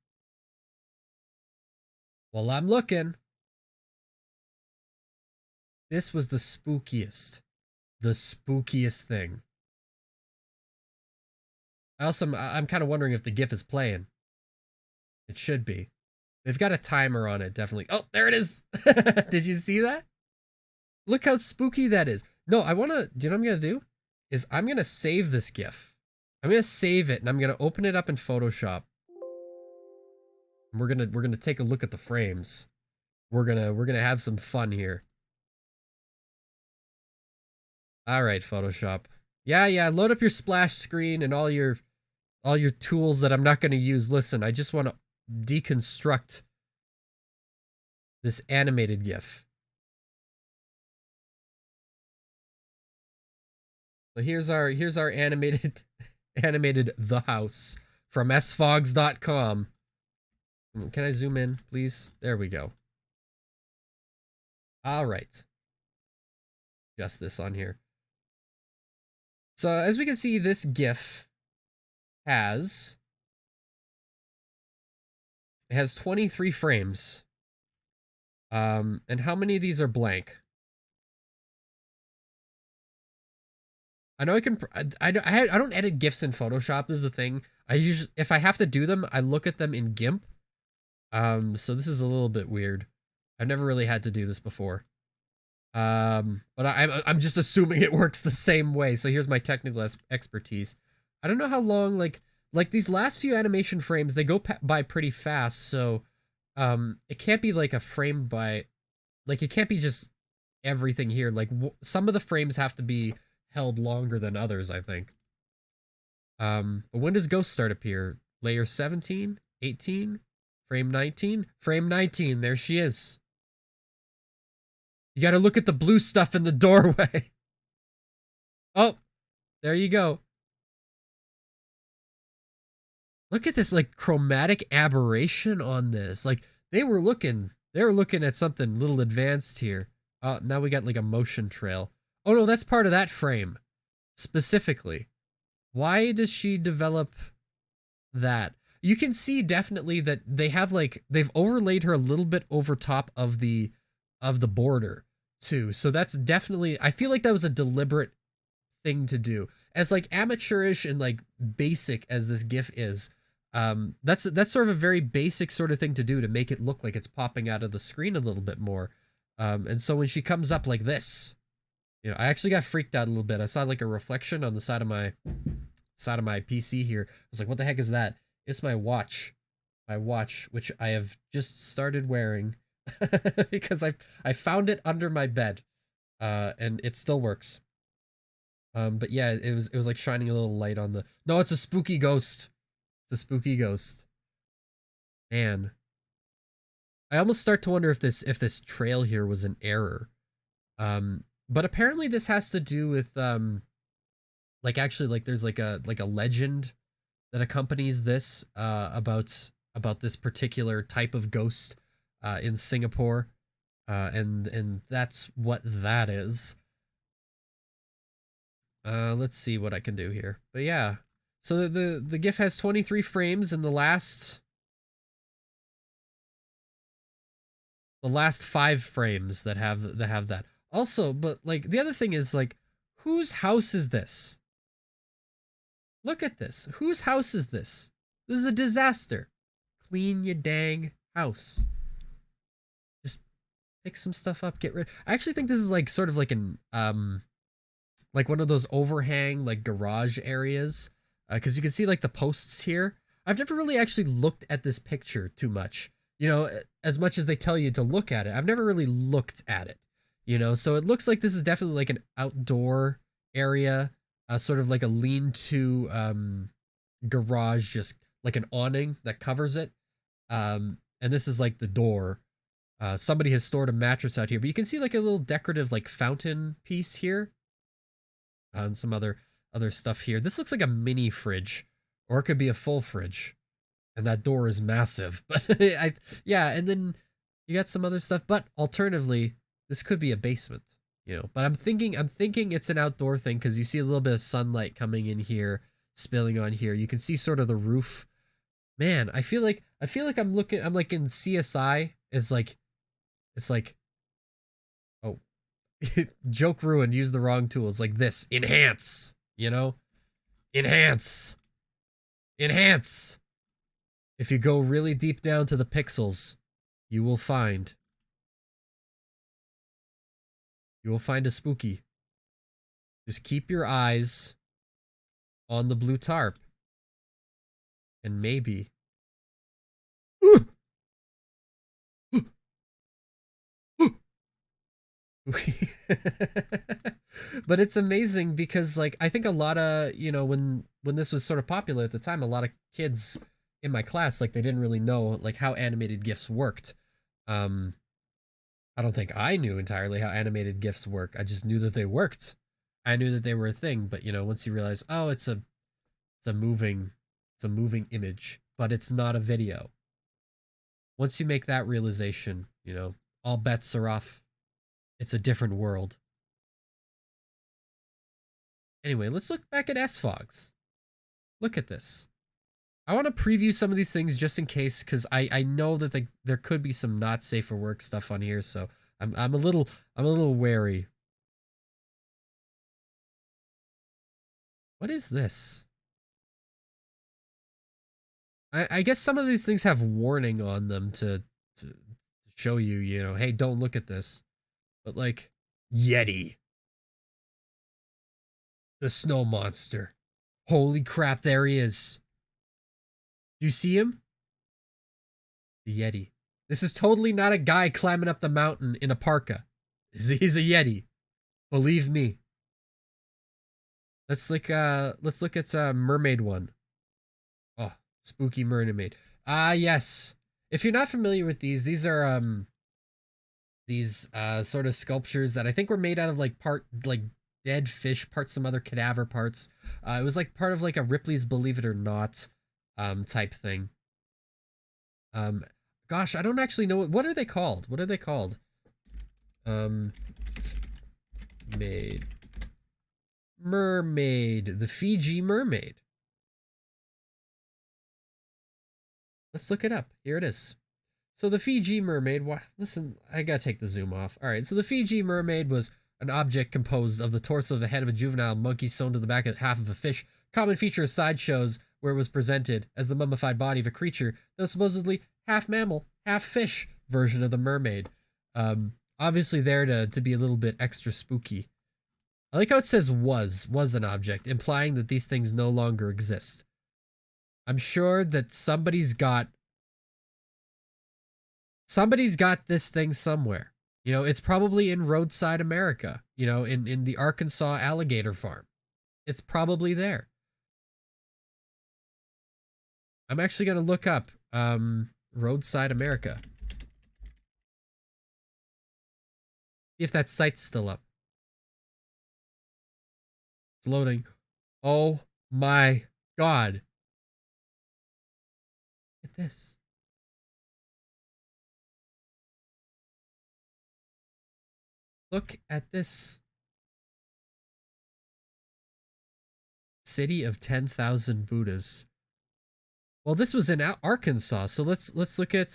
Well, I'm looking. This was the spookiest. The spookiest thing. I'm kind of wondering if the GIF is playing. It should be. They've got a timer on it, definitely. Oh, there it is. Did you see that? Look how spooky that is. No, do you know what I'm going to do? Is I'm going to save this GIF. I'm going to save it and I'm going to open it up in Photoshop. And we're going to take a look at the frames. We're going to have some fun here. All right, Photoshop. Yeah, load up your splash screen and all your tools that I'm not going to use. Listen, I just want to deconstruct this animated GIF. So here's our animated The House from SFOGS.com. Can I zoom in, please? There we go. All right. Adjust this on here. So as we can see, this GIF has 23 frames. And how many of these are blank? I know I can. I don't edit GIFs in Photoshop. This is the thing. If I have to do them, I look at them in GIMP. So this is a little bit weird. I've never really had to do this before. But I'm just assuming it works the same way. So here's my technical expertise. I don't know how long, like these last few animation frames, they go by pretty fast. So, it can't be like a frame by, like it can't be just everything here. Like some of the frames have to be held longer than others, I think. But when does Ghost start appear? Layer 17, 18, frame 19, frame 19. There she is. You got to look at the blue stuff in the doorway. Oh, there you go. Look at this like chromatic aberration on this. Like they were looking at something a little advanced here. Now we got like a motion trail. Oh no, that's part of that frame. Specifically. Why does she develop that? You can see definitely that they have like, they've overlaid her a little bit over top of the border too. So that's definitely, I feel like that was a deliberate thing to do. As like amateurish and like basic as this GIF is, that's sort of a very basic sort of thing to do to make it look like it's popping out of the screen a little bit more. And so when she comes up like this, you know, I actually got freaked out a little bit. I saw like a reflection on the side of my PC here. I was like, what the heck is that? It's my watch. My watch, which I have just started wearing because I found it under my bed. And it still works. But yeah, it was like shining a little light on the. No, it's a spooky ghost. It's a spooky ghost. Man, I almost start to wonder if this trail here was an error. But apparently this has to do with like actually like there's like a legend that accompanies this about this particular type of ghost in Singapore, and that's what that is. Let's see what I can do here. But yeah, so the GIF has 23 frames, and the last 5 frames that have that. Also, but like the other thing is like, whose house is this? Look at this. Whose house is this? This is a disaster. Clean your dang house. Just pick some stuff up, get rid. I actually think this is like sort of like an like one of those overhang like garage areas. because you can see like the posts here. I've never really actually looked at this picture too much, you know, as much as they tell you to look at it. I've never really looked at it, you know, so it looks like this is definitely like an outdoor area, sort of like a lean-to garage, just like an awning that covers it. And this is like the door. Somebody has stored a mattress out here, but you can see like a little decorative like fountain piece here. And some other stuff here. This looks like a mini fridge, or it could be a full fridge. And that door is massive. But yeah, and then you got some other stuff. But alternatively, this could be a basement, you know. But I'm thinking it's an outdoor thing because you see a little bit of sunlight coming in here, spilling on here. You can see sort of the roof. Man, I feel like I'm like in CSI. It's like, oh, joke ruined. Use the wrong tools. Like this, enhance. You know, enhance. If you go really deep down to the pixels, you will find a spooky. Just keep your eyes on the blue tarp, and maybe. But it's amazing because, like, I think a lot of, you know, when this was sort of popular at the time, a lot of kids in my class, like, they didn't really know like how animated GIFs worked. I don't think I knew entirely how animated GIFs work. I just knew that they worked. I knew that they were a thing, but you know, once you realize, oh, it's a moving image, but it's not a video. Once you make that realization, you know, all bets are off. It's a different world. Anyway, let's look back at SFOGS. Look at this. I want to preview some of these things just in case, because I know that there could be some not safe for work stuff on here, so I'm a little wary. What is this? I guess some of these things have warning on them to show you, you know, hey, don't look at this. But like, Yeti. The snow monster. Holy crap, there he is. Do you see him? The Yeti. This is totally not a guy climbing up the mountain in a parka. He's a Yeti. Believe me. Let's look at mermaid one. Oh, spooky mermaid. Ah, yes. If you're not familiar with these are sort of sculptures that I think were made out of like part like dead fish, part some other cadaver parts. It was like part of like a Ripley's Believe It or Not type thing. Gosh, I don't actually know what are they called? What are they called? Mermaid, the Fiji mermaid. Let's look it up. Here it is. So the Fiji mermaid, listen, I gotta take the zoom off. All right, so the Fiji mermaid was an object composed of the torso of the head of a juvenile monkey sewn to the back of half of a fish. Common feature of sideshows where it was presented as the mummified body of a creature that was supposedly half mammal, half fish version of the mermaid. Obviously there to be a little bit extra spooky. I like how it says was an object, implying that these things no longer exist. I'm sure that somebody's got this thing somewhere. You know, it's probably in roadside America, you know, in the Arkansas alligator farm. It's probably there. I'm actually going to look up roadside America. See if that site's still up. It's loading. Oh my God. Look at this. Look at this. City of 10,000 Buddhas. Well, this was in Arkansas, so let's look at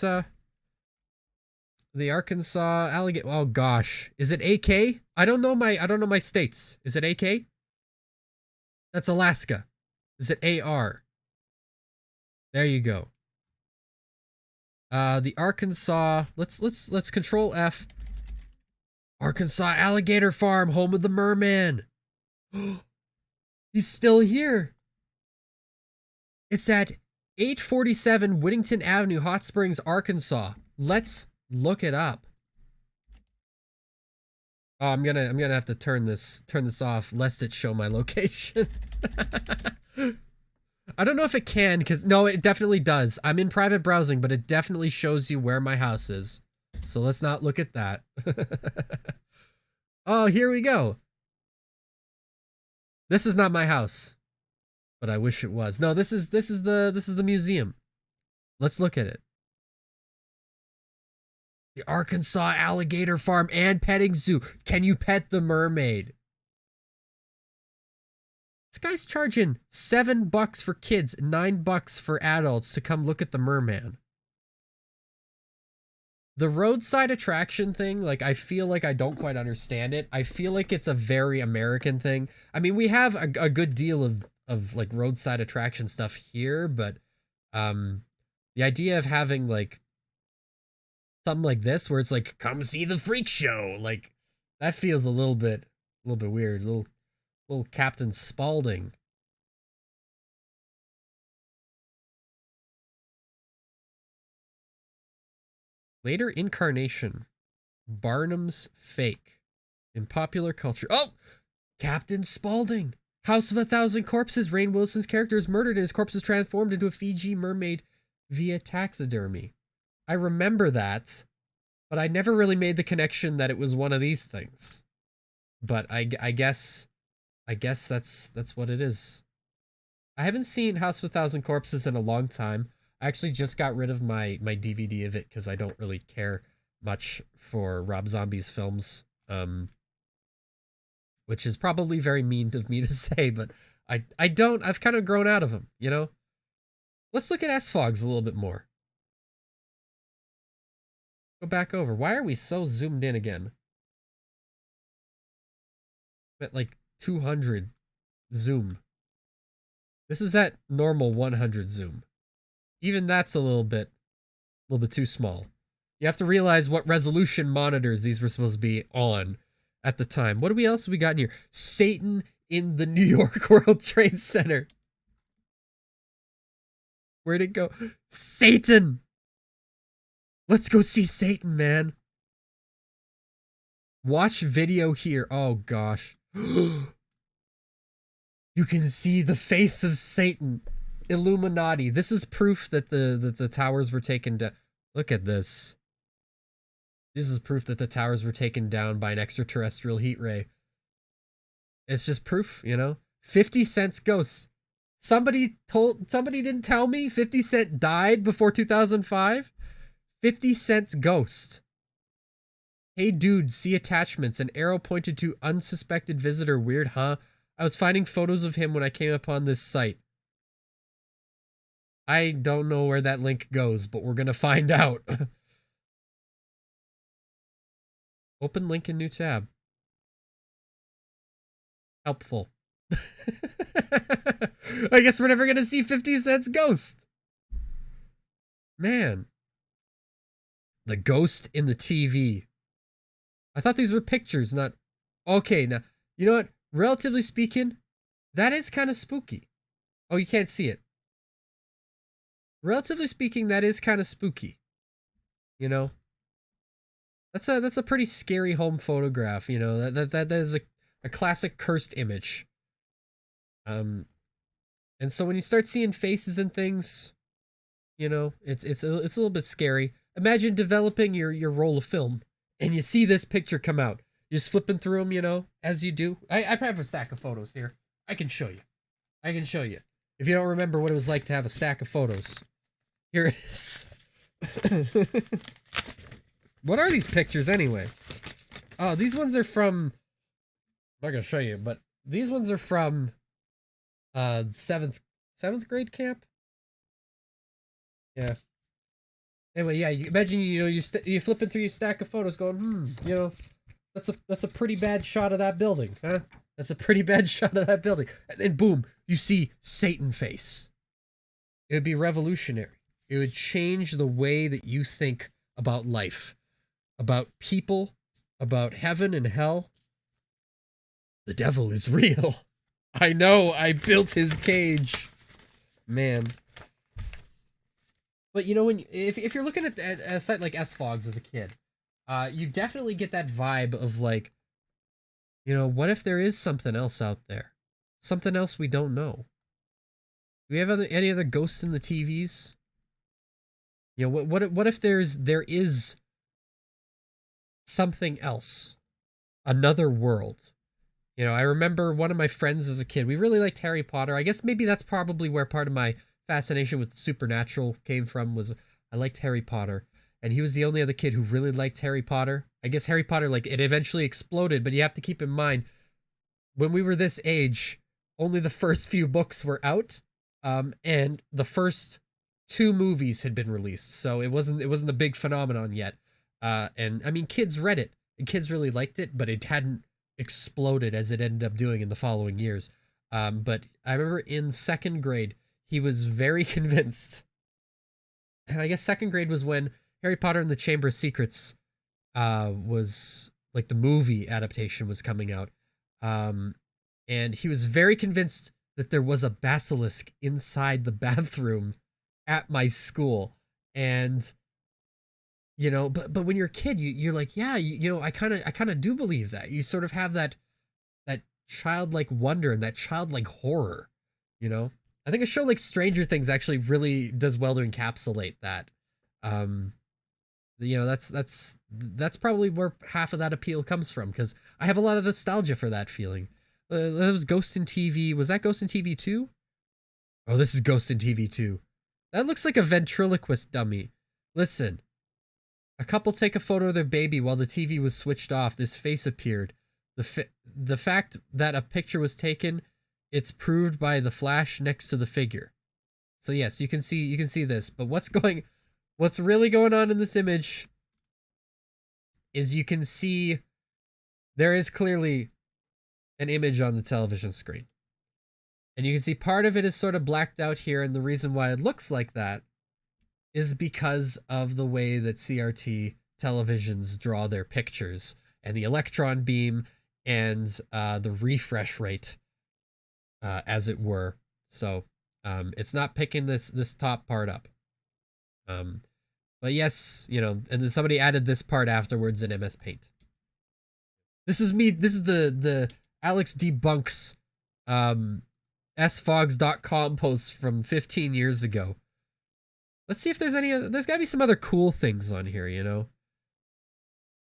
the Arkansas alligator. Oh gosh, is it AK? I don't know my states. Is it AK? That's Alaska. Is it AR? There you go. The Arkansas. Let's Control F. Arkansas alligator farm, home of the merman. He's still here. It's at 847 Whittington Avenue, Hot Springs, Arkansas. Let's look it up. Oh, I'm gonna have to turn this off lest it show my location. I don't know if it can, because no, it definitely does. I'm in private browsing, but it definitely shows you where my house is. So let's not look at that. Oh, here we go. This is not my house, but I wish it was. No, this is the museum. Let's look at it. The Arkansas Alligator Farm and Petting Zoo. Can you pet the mermaid? This guy's charging $7 for kids, $9 for adults to come look at the merman. The roadside attraction thing, like, I feel like I don't quite understand it. I feel like it's a very American thing. I mean, we have a good deal of like roadside attraction stuff here, but the idea of having like something like this where it's like, come see the freak show, like, that feels a little bit weird. Little Captain Spaulding. Later incarnation. Barnum's fake. In popular culture. Oh! Captain Spaulding. House of a Thousand Corpses. Rainn Wilson's character is murdered and his corpse is transformed into a Fiji mermaid via taxidermy. I remember that, but I never really made the connection that it was one of these things. But I guess that's what it is. I haven't seen House of a Thousand Corpses in a long time. I actually just got rid of my DVD of it because I don't really care much for Rob Zombie's films. Which is probably very mean of me to say, but I've kind of grown out of them, you know? Let's look at SFOGS a little bit more. Go back over. Why are we so zoomed in again? At like 200 zoom. This is at normal 100 zoom. Even that's a little bit too small. You have to realize what resolution monitors these were supposed to be on at the time. What do we else we got in here? Satan in the New York World Trade Center. Where'd it go? Satan! Let's go see Satan, man. Watch video here. Oh, gosh. You can see the face of Satan. Illuminati. This is proof that the towers were taken down. Look at this. This is proof that the towers were taken down by an extraterrestrial heat ray. It's just proof, you know? 50 Cent's ghost. Somebody didn't tell me 50 Cent died before 2005? 50 Cent's ghost. Hey dude, see attachments. An arrow pointed to unsuspected visitor. Weird, huh? I was finding photos of him when I came upon this site. I don't know where that link goes, but we're gonna find out. Open link in new tab. Helpful. I guess we're never gonna see 50 Cent's ghost. Man. The ghost in the TV. I thought these were pictures, not... Okay, now, you know what? Relatively speaking, that is kind of spooky. Oh, you can't see it. Relatively speaking, that is kind of spooky. You know? That's a pretty scary home photograph, you know? That is a classic cursed image. And so when you start seeing faces and things, you know, it's a little bit scary. Imagine developing your roll of film and you see this picture come out. You're just flipping through them, you know, as you do. I have a stack of photos here. I can show you. If you don't remember what it was like to have a stack of photos, here it is. What are these pictures anyway? Oh, these ones are from... I'm not going to show you, but these ones are from 7th grade camp? Yeah. Anyway, yeah, imagine, you know, you're flipping through your stack of photos going, you know, that's a pretty bad shot of that building, huh? That's a pretty bad shot of that building. And then boom, you see Satan face. It would be revolutionary. It would change the way that you think about life, about people, about heaven and hell. The devil is real. I know, I built his cage. Man. But you know, when if you're looking at a site like SFOGS as a kid, you definitely get that vibe of like, you know, what if there is something else out there? Something else we don't know. Do we have any other ghosts in the TVs? You know, what if there is something else? Another world. You know, I remember one of my friends as a kid, we really liked Harry Potter. I guess maybe that's probably where part of my fascination with supernatural came from, was I liked Harry Potter. And he was the only other kid who really liked Harry Potter. I guess Harry Potter, like, it eventually exploded, but you have to keep in mind, when we were this age, only the first few books were out, and the first 2 movies had been released, so it wasn't a big phenomenon yet. And I mean, kids read it, and kids really liked it, but it hadn't exploded as it ended up doing in the following years. But I remember in 2nd grade, he was very convinced. I guess 2nd grade was when Harry Potter and the Chamber of Secrets was, like, the movie adaptation was coming out. And he was very convinced that there was a basilisk inside the bathroom at my school. And, you know, but when you're a kid, you're like, yeah, you know, I kind of do believe that. You sort of have that childlike wonder and that childlike horror, you know? I think a show like Stranger Things actually really does well to encapsulate that. You know, that's probably where half of that appeal comes from, because I have a lot of nostalgia for that feeling. That was Ghost in TV. Was that Ghost in TV 2? Oh, this is Ghost in TV 2. That looks like a ventriloquist dummy. Listen. A couple take a photo of their baby while the TV was switched off. This face appeared. The fact that a picture was taken, it's proved by the flash next to the figure. So yes, you can see this. But what's really going on in this image is you can see there is clearly an image on the television screen. And you can see part of it is sort of blacked out here, and the reason why it looks like that is because of the way that CRT televisions draw their pictures, and the electron beam, and the refresh rate, as it were. So it's not picking this top part up. But yes, you know, and then somebody added this part afterwards in MS Paint. This is me. This is the Alex Debunks SFOGS.com post from 15 years ago. Let's see if there's any other, there's gotta be some other cool things on here, you know?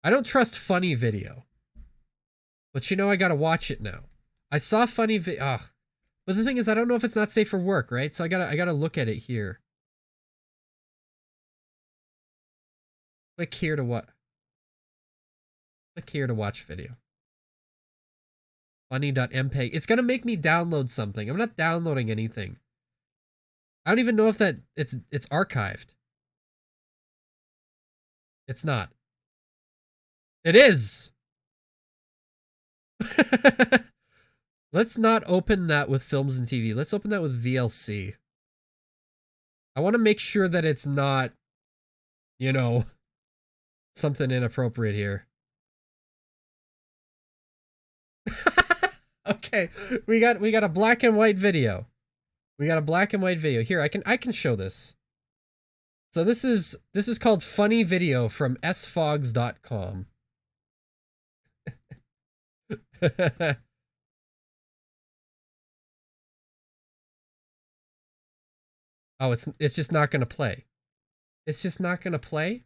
I don't trust funny video. But you know, I gotta watch it now. I saw funny but the thing is, I don't know if it's not safe for work, right? So I gotta look at it here. Click here to what? Click here to watch video. Funny.mpeg. It's gonna make me download something. I'm not downloading anything. I don't even know if that it's archived. It's not. It is. Let's not open that with Films and TV. Let's open that with VLC. I want to make sure that it's not, you know, something inappropriate here. Okay, we got a black and white video. We got a black and white video. Here, I can show this. So this is called Funny Video from sfogs.com. Oh, it's just not gonna play. It's just not gonna play?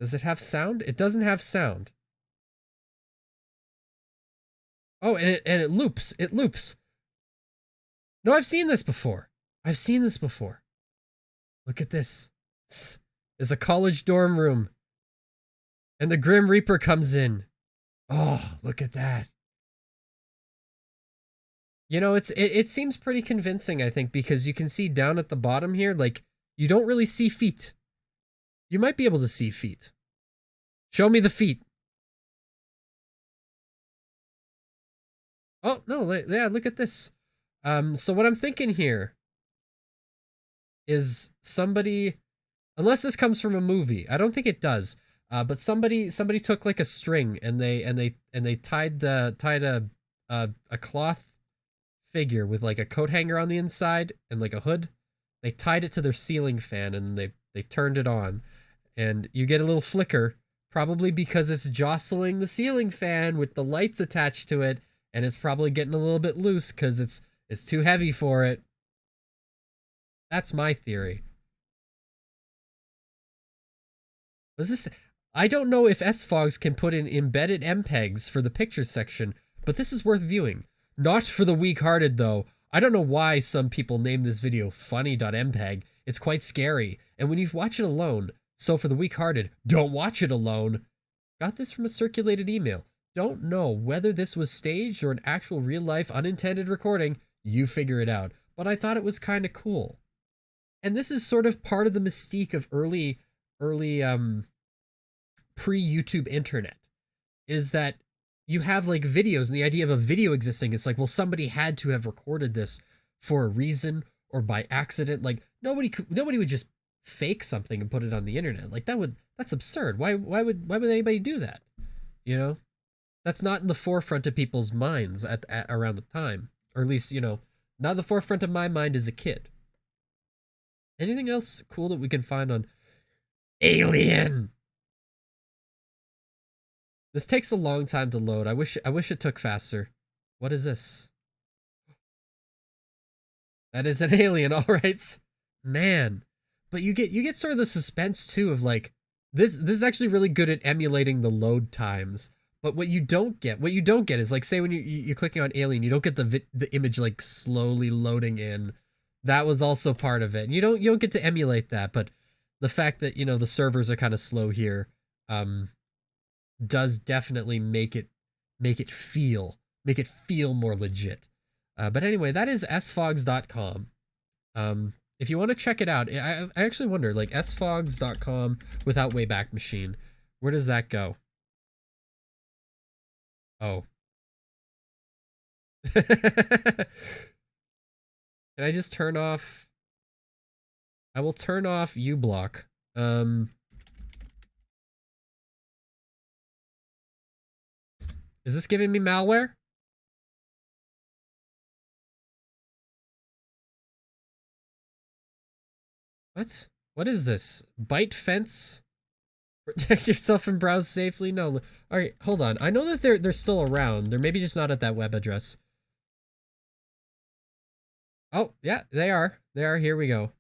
Does it have sound? It doesn't have sound. Oh, and it loops. It loops. No, I've seen this before. I've seen this before. Look at this. There's a college dorm room. And the Grim Reaper comes in. Oh, look at that. You know, it seems pretty convincing, I think, because you can see down at the bottom here, like, you don't really see feet. You might be able to see feet. Show me the feet. Oh, no, yeah, look at this. So what I'm thinking here is somebody, unless this comes from a movie, I don't think it does, But somebody took like a string and they tied a cloth figure with like a coat hanger on the inside and like a hood. They tied it to their ceiling fan and they turned it on, and you get a little flicker, probably because it's jostling the ceiling fan with the lights attached to it, and it's probably getting a little bit loose because it's too heavy for it. That's my theory. Was this? I don't know if SFOGS can put in embedded MPEGs for the pictures section, but this is worth viewing. Not for the weak-hearted, though. I don't know why some people name this video funny.mpeg. It's quite scary, and when you watch it alone, so for the weak-hearted, don't watch it alone. Got this from a circulated email. Don't know whether this was staged or an actual real-life unintended recording. You figure it out. But I thought it was kind of cool. And this is sort of part of the mystique of early pre-YouTube internet, is that you have like videos, and the idea of a video existing, it's like, well, somebody had to have recorded this for a reason or by accident. Like nobody would just fake something and put it on the internet. Like that's absurd. Why would anybody do that? You know, that's not in the forefront of people's minds at around the time, or at least, you know, not the forefront of my mind as a kid. Anything else cool that we can find on Alien? This takes a long time to load. I wish it took faster. What is this? That is an alien, all right. Man. But you get sort of the suspense too of like, this is actually really good at emulating the load times. But what you don't get is like, say when you're clicking on Alien, you don't get the image like slowly loading in. That was also part of it. And you don't get to emulate that, but the fact that, you know, the servers are kind of slow here does definitely make it feel more legit. But anyway, that is sfogs.com. If you want to check it out, I actually wonder, like, sfogs.com without Wayback Machine, where does that go? Oh. Can I just turn off? I will turn off uBlock. Is this giving me malware? What? What is this? Byte fence? Protect yourself and browse safely? No. All right, hold on. I know that they're still around. They're maybe just not at that web address. Oh, yeah, they are. They are. Here we go.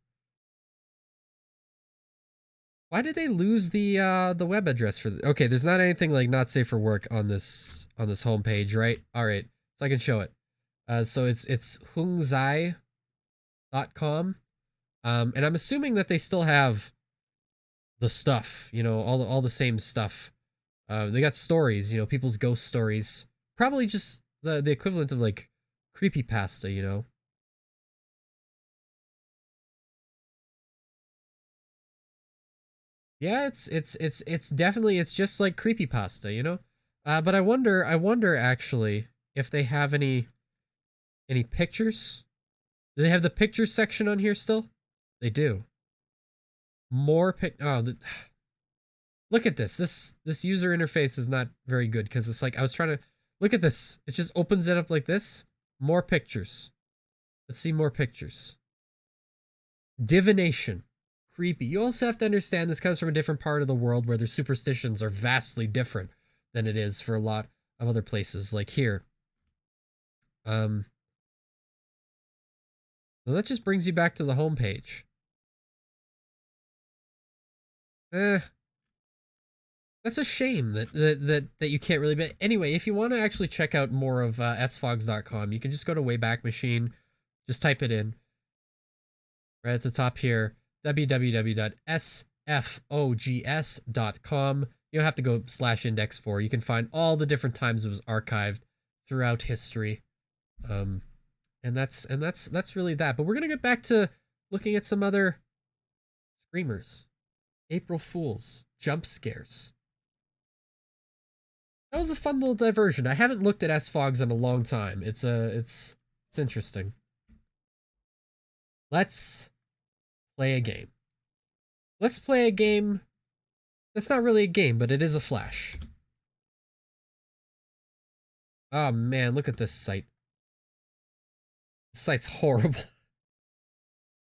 Why did they lose the web address for okay, there's not anything like not safe for work on this homepage, right? All right. So I can show it. So it's hungzai.com. And I'm assuming that they still have the stuff, you know, all the same stuff. They got stories, you know, people's ghost stories. Probably just the equivalent of like creepypasta, you know. Yeah, it's definitely, it's just like creepypasta, you know. But I wonder actually if they have any pictures. Do they have the pictures section on here still? They do. More look at this. This user interface is not very good because it's like I was trying to look at this. It just opens it up like this. More pictures. Let's see more pictures. Divination. Creepy. You also have to understand this comes from a different part of the world where their superstitions are vastly different than it is for a lot of other places, like here. Well, that just brings you back to the homepage. That's a shame that you can't really. But anyway, if you want to actually check out more of sfogs.com, you can just go to Wayback Machine, just type it in right at the top here, www.sfogs.com. You don't have to go /index4. You can find all the different times it was archived throughout history, and that's really that. But we're gonna get back to looking at some other screamers, April Fools, jump scares. That was a fun little diversion. I haven't looked at SFOGS in a long time. It's interesting. Let's play a game. Let's play a game That's not really a game, but it is a flash. Oh man, look at this site. This site's horrible.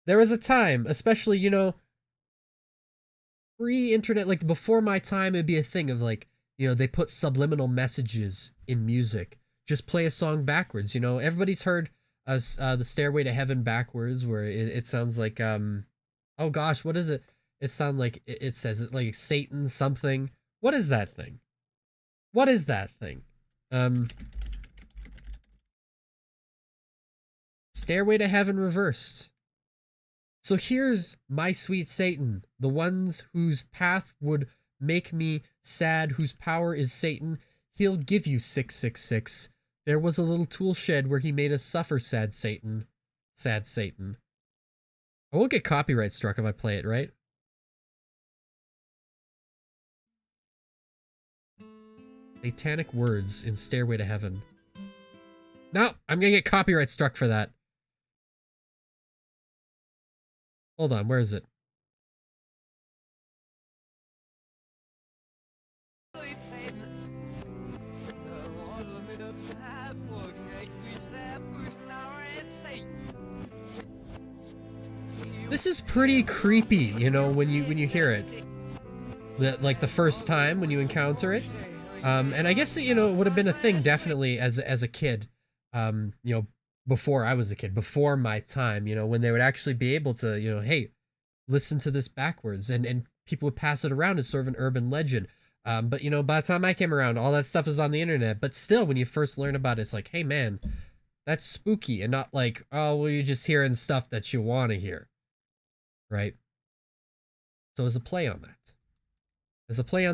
There was a time, especially, you know, pre-internet, like before my time, it'd be a thing of like, you know, they put subliminal messages in music. Just play a song backwards, you know. Everybody's heard the Stairway to Heaven backwards, where it sounds like, oh gosh, what is it? It sounds like, it says it like Satan something. What is that thing? What is that thing? Stairway to Heaven reversed. So here's my sweet Satan, the ones whose path would make me sad, whose power is Satan. He'll give you 666. There was a little tool shed where he made us suffer, sad Satan. Sad Satan. I won't get copyright struck if I play it, right? Satanic words in Stairway to Heaven. No, I'm gonna get copyright struck for that. Hold on, where is it? This is pretty creepy, you know, when you hear it. Like the first time when you encounter it. And I guess, you know, it would have been a thing definitely as a kid. You know, before I was a kid, before my time, you know, when they would actually be able to, you know, hey, listen to this backwards, and people would pass it around as sort of an urban legend. But, you know, by the time I came around, all that stuff is on the internet. But still, when you first learn about it, it's like, hey, man, that's spooky, and not like, oh, well, you're just hearing stuff that you want to hear, right? So as a play on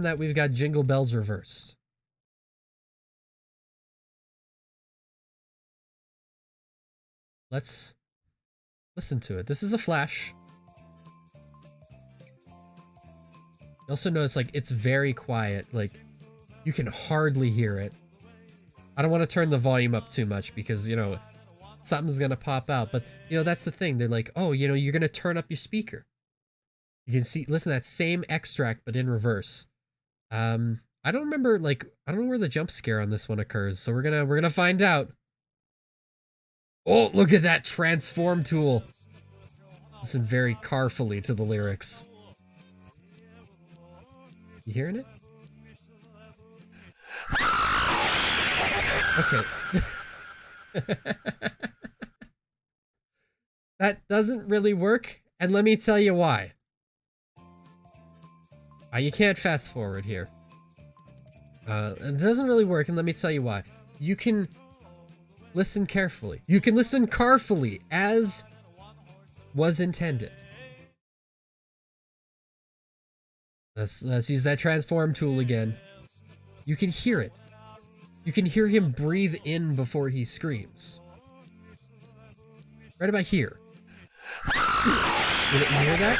that, we've got Jingle Bells reversed. Let's listen to it. This is a flash. You also notice, like, it's very quiet. Like, you can hardly hear it. I don't want to turn the volume up too much because, you know, something's going to pop out. But, you know, that's the thing. They're like, oh, you know, you're going to turn up your speaker. You can see, listen to that same extract, but in reverse. I don't remember, like, I don't know where the jump scare on this one occurs. So we're gonna find out. Oh, look at that transform tool. Listen very carefully to the lyrics. You hearing it? Okay. That doesn't really work, and let me tell you why. You can't fast forward here. It doesn't really work, and let me tell you why. You can listen carefully. You can listen carefully, as was intended. Let's use that transform tool again. You can hear it. You can hear him breathe in before he screams. Right about here. You hear that?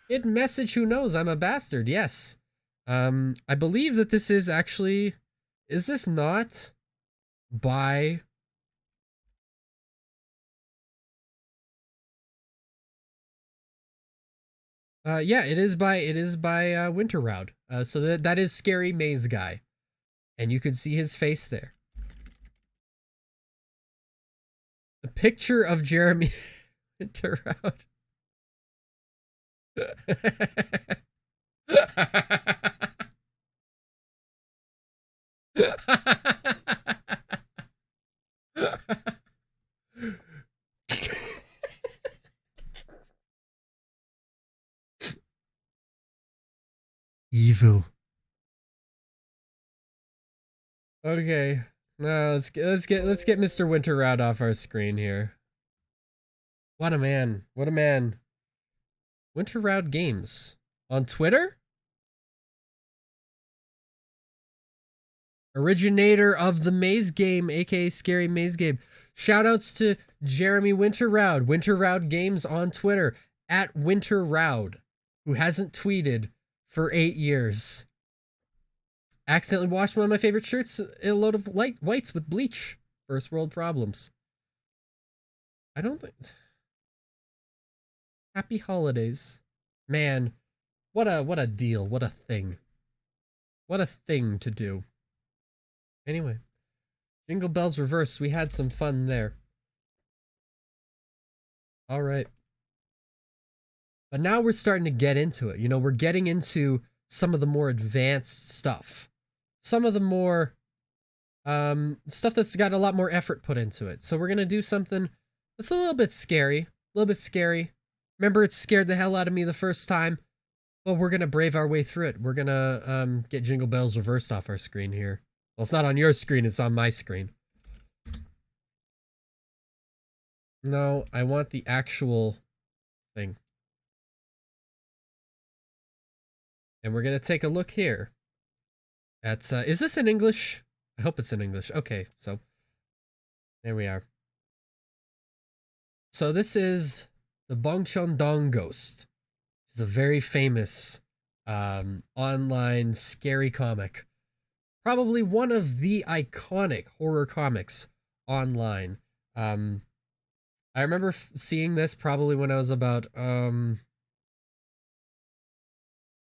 Hid message, who knows? I'm a bastard, yes. I believe that this is actually... Is this not by... yeah, it is by Winterroud. So that is Scary Maze Guy. And you could see his face there. A picture of Jeremy Winterroud. Evil. Okay. No, let's get Mr. Winterroud off our screen here. What a man. What a man. Winterroud Games on Twitter? Originator of the Maze Game, aka Scary Maze Game. Shoutouts to Jeremy Winterroud, Winterroud Games on Twitter, at Winterroud, who hasn't tweeted for 8 years. Accidentally washed one of my favorite shirts in a load of whites with bleach. First world problems. I don't think... Happy holidays. Man, What a deal. What a thing. What a thing to do. Anyway, Jingle Bells Reverse. We had some fun there. All right. But now we're starting to get into it. You know, we're getting into some of the more advanced stuff. Some of the more stuff that's got a lot more effort put into it. So we're going to do something that's a little bit scary. A little bit scary. Remember, it scared the hell out of me the first time. Well, we're going to brave our way through it. We're going to get Jingle Bells reversed off our screen here. Well, it's not on your screen. It's on my screen. No, I want the actual thing. And we're going to take a look here at, is this in English? I hope it's in English. Okay, so there we are. So this is the Bongcheong-Dong Ghost. It's a very famous online scary comic. Probably one of the iconic horror comics online. I remember seeing this probably when I was about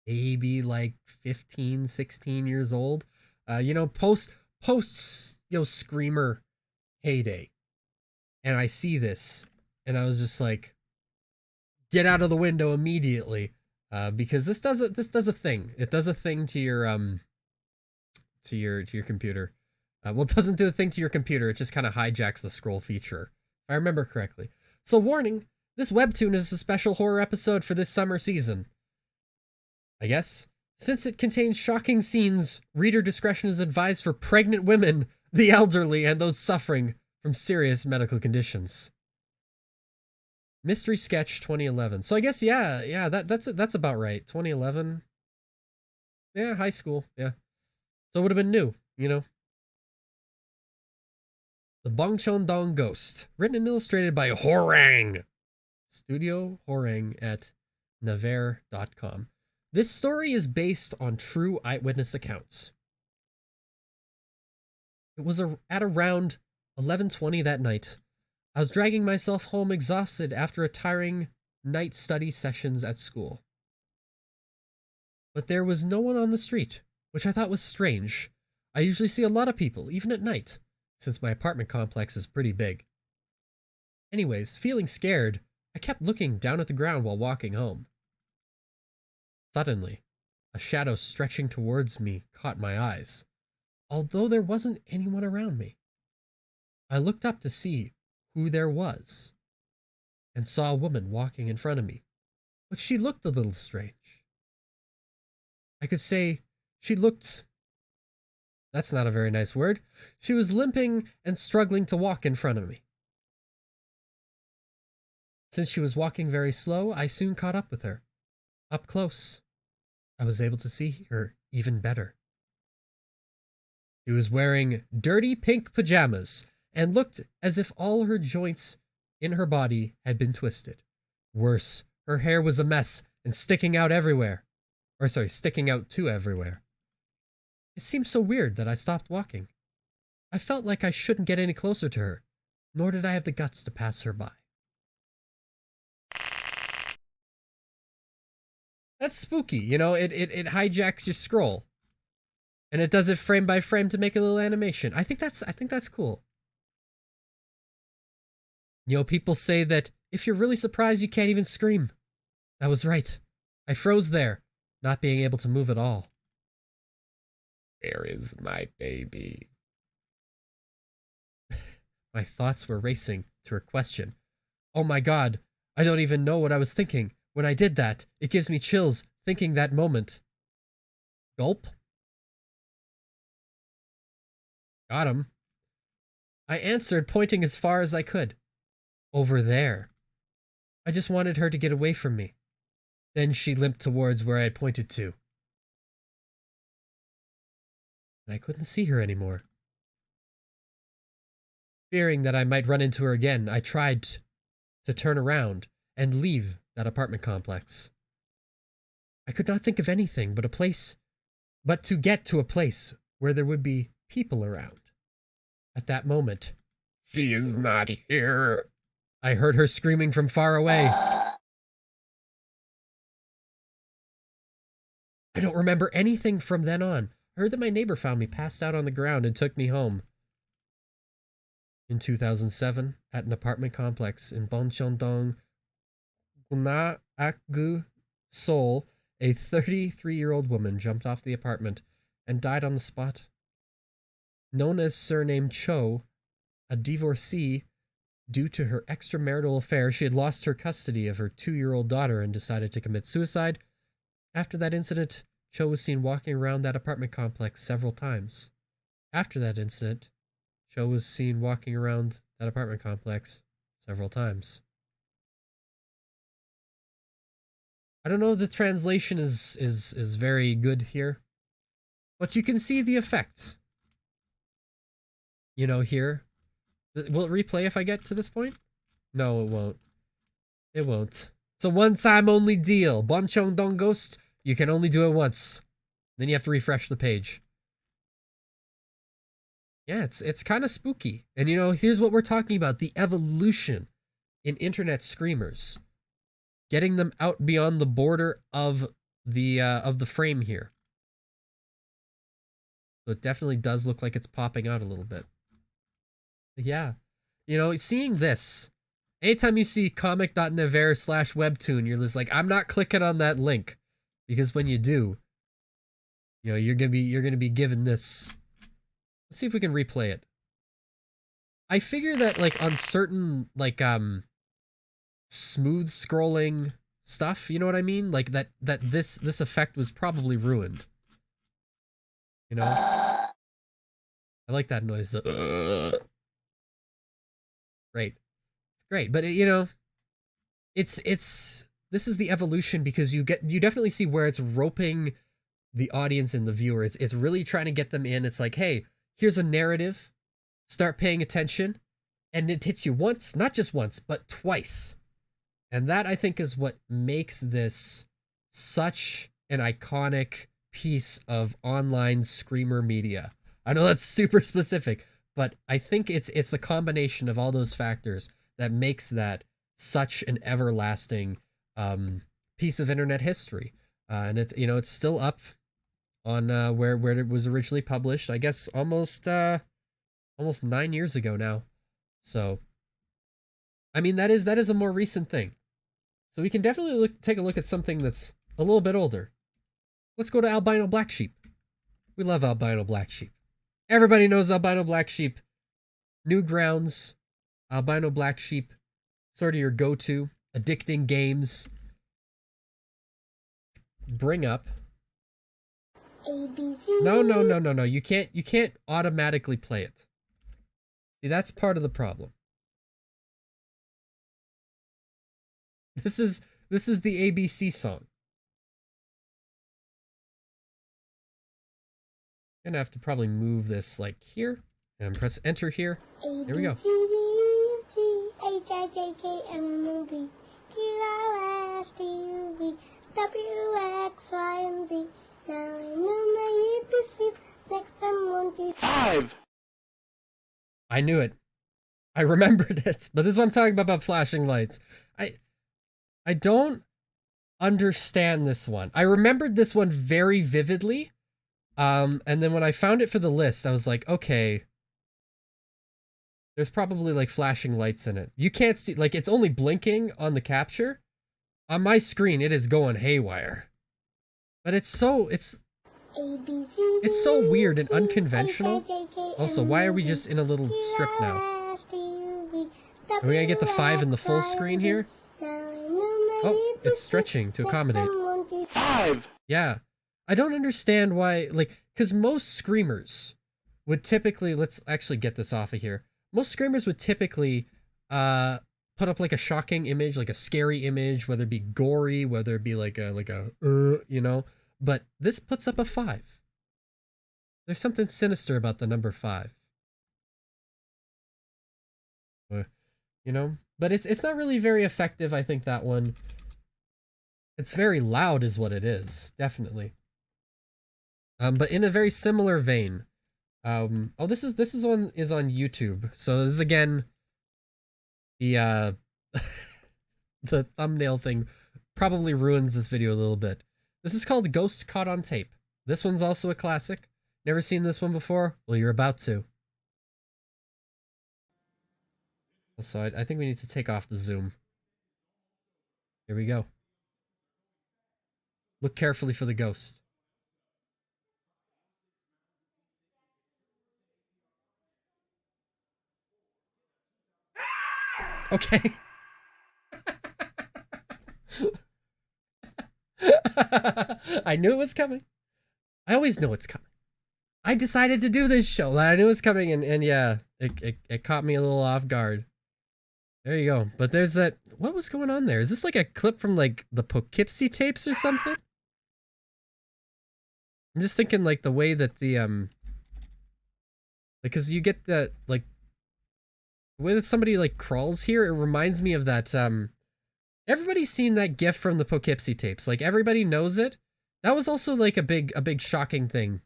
maybe like 15, 16 years old. You know, post you know, Screamer heyday. And I see this and I was just like, get out of the window immediately. Because this does a thing. It does a thing to your computer. Well, it doesn't do a thing to your computer. It just kind of hijacks the scroll feature, if I remember correctly. So warning, this webtoon is a special horror episode for this summer season. I guess. Since it contains shocking scenes, reader discretion is advised for pregnant women, the elderly, and those suffering from serious medical conditions. Mystery Sketch 2011. So I guess, yeah, that's about right. 2011. Yeah, high school, yeah. So it would have been new, you know. The Bongcheong-Dong Ghost. Written and illustrated by Horang. Studio Horang at navarre.com. This story is based on true eyewitness accounts. It was at around 11:20 that night. I was dragging myself home exhausted after a tiring night study sessions at school. But there was no one on the street, which I thought was strange. I usually see a lot of people, even at night, since my apartment complex is pretty big. Anyways, feeling scared, I kept looking down at the ground while walking home. Suddenly, a shadow stretching towards me caught my eyes, although there wasn't anyone around me. I looked up to see who there was, and saw a woman walking in front of me, but she looked a little strange. I could say she looked... That's not a very nice word. She was limping and struggling to walk in front of me. Since she was walking very slow, I soon caught up with her. Up close, I was able to see her even better. She was wearing dirty pink pajamas and looked as if all her joints in her body had been twisted. Worse, her hair was a mess and sticking out everywhere. Sticking out to everywhere. It seemed so weird that I stopped walking. I felt like I shouldn't get any closer to her, nor did I have the guts to pass her by. That's spooky, you know, it hijacks your scroll. And it does it frame by frame to make a little animation. I think that's cool. You know, people say that if you're really surprised, you can't even scream. That was right. I froze there, not being able to move at all. Where is my baby? My thoughts were racing to her question. Oh my god, I don't even know what I was thinking. When I did that, it gives me chills thinking that moment. Gulp. Got him. I answered, pointing as far as I could. Over there. I just wanted her to get away from me. Then she limped towards where I had pointed to. And I couldn't see her anymore. Fearing that I might run into her again, I tried to turn around and leave that apartment complex. I could not think of anything but to get to a place where there would be people around. At that moment, she is not here. I heard her screaming from far away. I don't remember anything from then on. I heard that my neighbor found me passed out on the ground and took me home. In 2007, at an apartment complex in Bongcheong-Dong Ghost, Seoul, a 33-year-old woman jumped off the apartment and died on the spot. Known as surname Cho, a divorcee, due to her extramarital affair, she had lost her custody of her 2-year-old daughter and decided to commit suicide. After that incident, Cho was seen walking around that apartment complex several times. After that incident, Cho was seen walking around that apartment complex several times. I don't know if the translation is very good here, but you can see the effect. You know, here. Will it replay if I get to this point? No, it won't. It won't. It's a one-time only deal. Bongcheong-Dong Ghost, you can only do it once. Then you have to refresh the page. Yeah, it's kind of spooky. And you know, here's what we're talking about. The evolution in internet screamers. Getting them out beyond the border of the frame here. So it definitely does look like it's popping out a little bit. Yeah. You know, seeing this, anytime you see comic.never/webtoon, you're just like, I'm not clicking on that link. Because when you do, you know, you're gonna be given this. Let's see if we can replay it. I figure that like on certain like smooth scrolling stuff, you know what I mean? Like that this effect was probably ruined. You know? I like that noise. Great. Great. But you know, it's this is the evolution because you definitely see where it's roping the audience and the viewer. It's really trying to get them in. It's like, hey, here's a narrative. Start paying attention. And it hits you once, not just once, but twice. And that, I think, is what makes this such an iconic piece of online screamer media. I know that's super specific, but I think it's the combination of all those factors that makes that such an everlasting piece of internet history. And it's, you know, it's still up on where it was originally published. I guess almost 9 years ago now. So, I mean, that is a more recent thing. So we can definitely take a look at something that's a little bit older. Let's go to Albino Black Sheep. We love Albino Black Sheep. Everybody knows Albino Black Sheep. Newgrounds, Albino Black Sheep, sort of your go-to. Addicting games. Bring up. No. You can't automatically play it. See, that's part of the problem. This is the ABC song. Gonna have to probably move this like here and press enter here. There we go. Five. I knew it. I remembered it. But this is what I'm talking about flashing lights. I don't understand this one. I remembered this one very vividly. And then when I found it for the list, I was like, okay, there's probably like flashing lights in it. You can't see, like it's only blinking on the capture. On my screen, it is going haywire. But it's so weird and unconventional. Also, why are we just in a little strip now? Are we gonna get the 5 in the full screen here? Oh, it's stretching to accommodate. 5. Yeah. I don't understand why, like, because most screamers would typically, let's actually get this off of here. Most screamers would typically put up like a shocking image, like a scary image, whether it be gory, whether it be like a you know, but this puts up a 5. There's something sinister about the number 5. You know, but it's not really very effective, I think, that one. It's very loud is what it is, definitely. But in a very similar vein, oh, this is on YouTube. So this is again the the thumbnail thing probably ruins this video a little bit. This is called Ghost Caught on Tape. This one's also a classic. Never seen this one before? Well, you're about to. Also, I think we need to take off the zoom. Here we go. Look carefully for the ghost. Okay. I knew it was coming. I always know it's coming. I decided to do this show. I knew it was coming, and yeah, it caught me a little off guard. There you go. But there's that. What was going on there? Is this like a clip from like the Poughkeepsie tapes or something? I'm just thinking like the way that the because you get that like the way that somebody like crawls here. It reminds me of that everybody's seen that GIF from the Poughkeepsie tapes. Like everybody knows it. That was also like a big shocking thing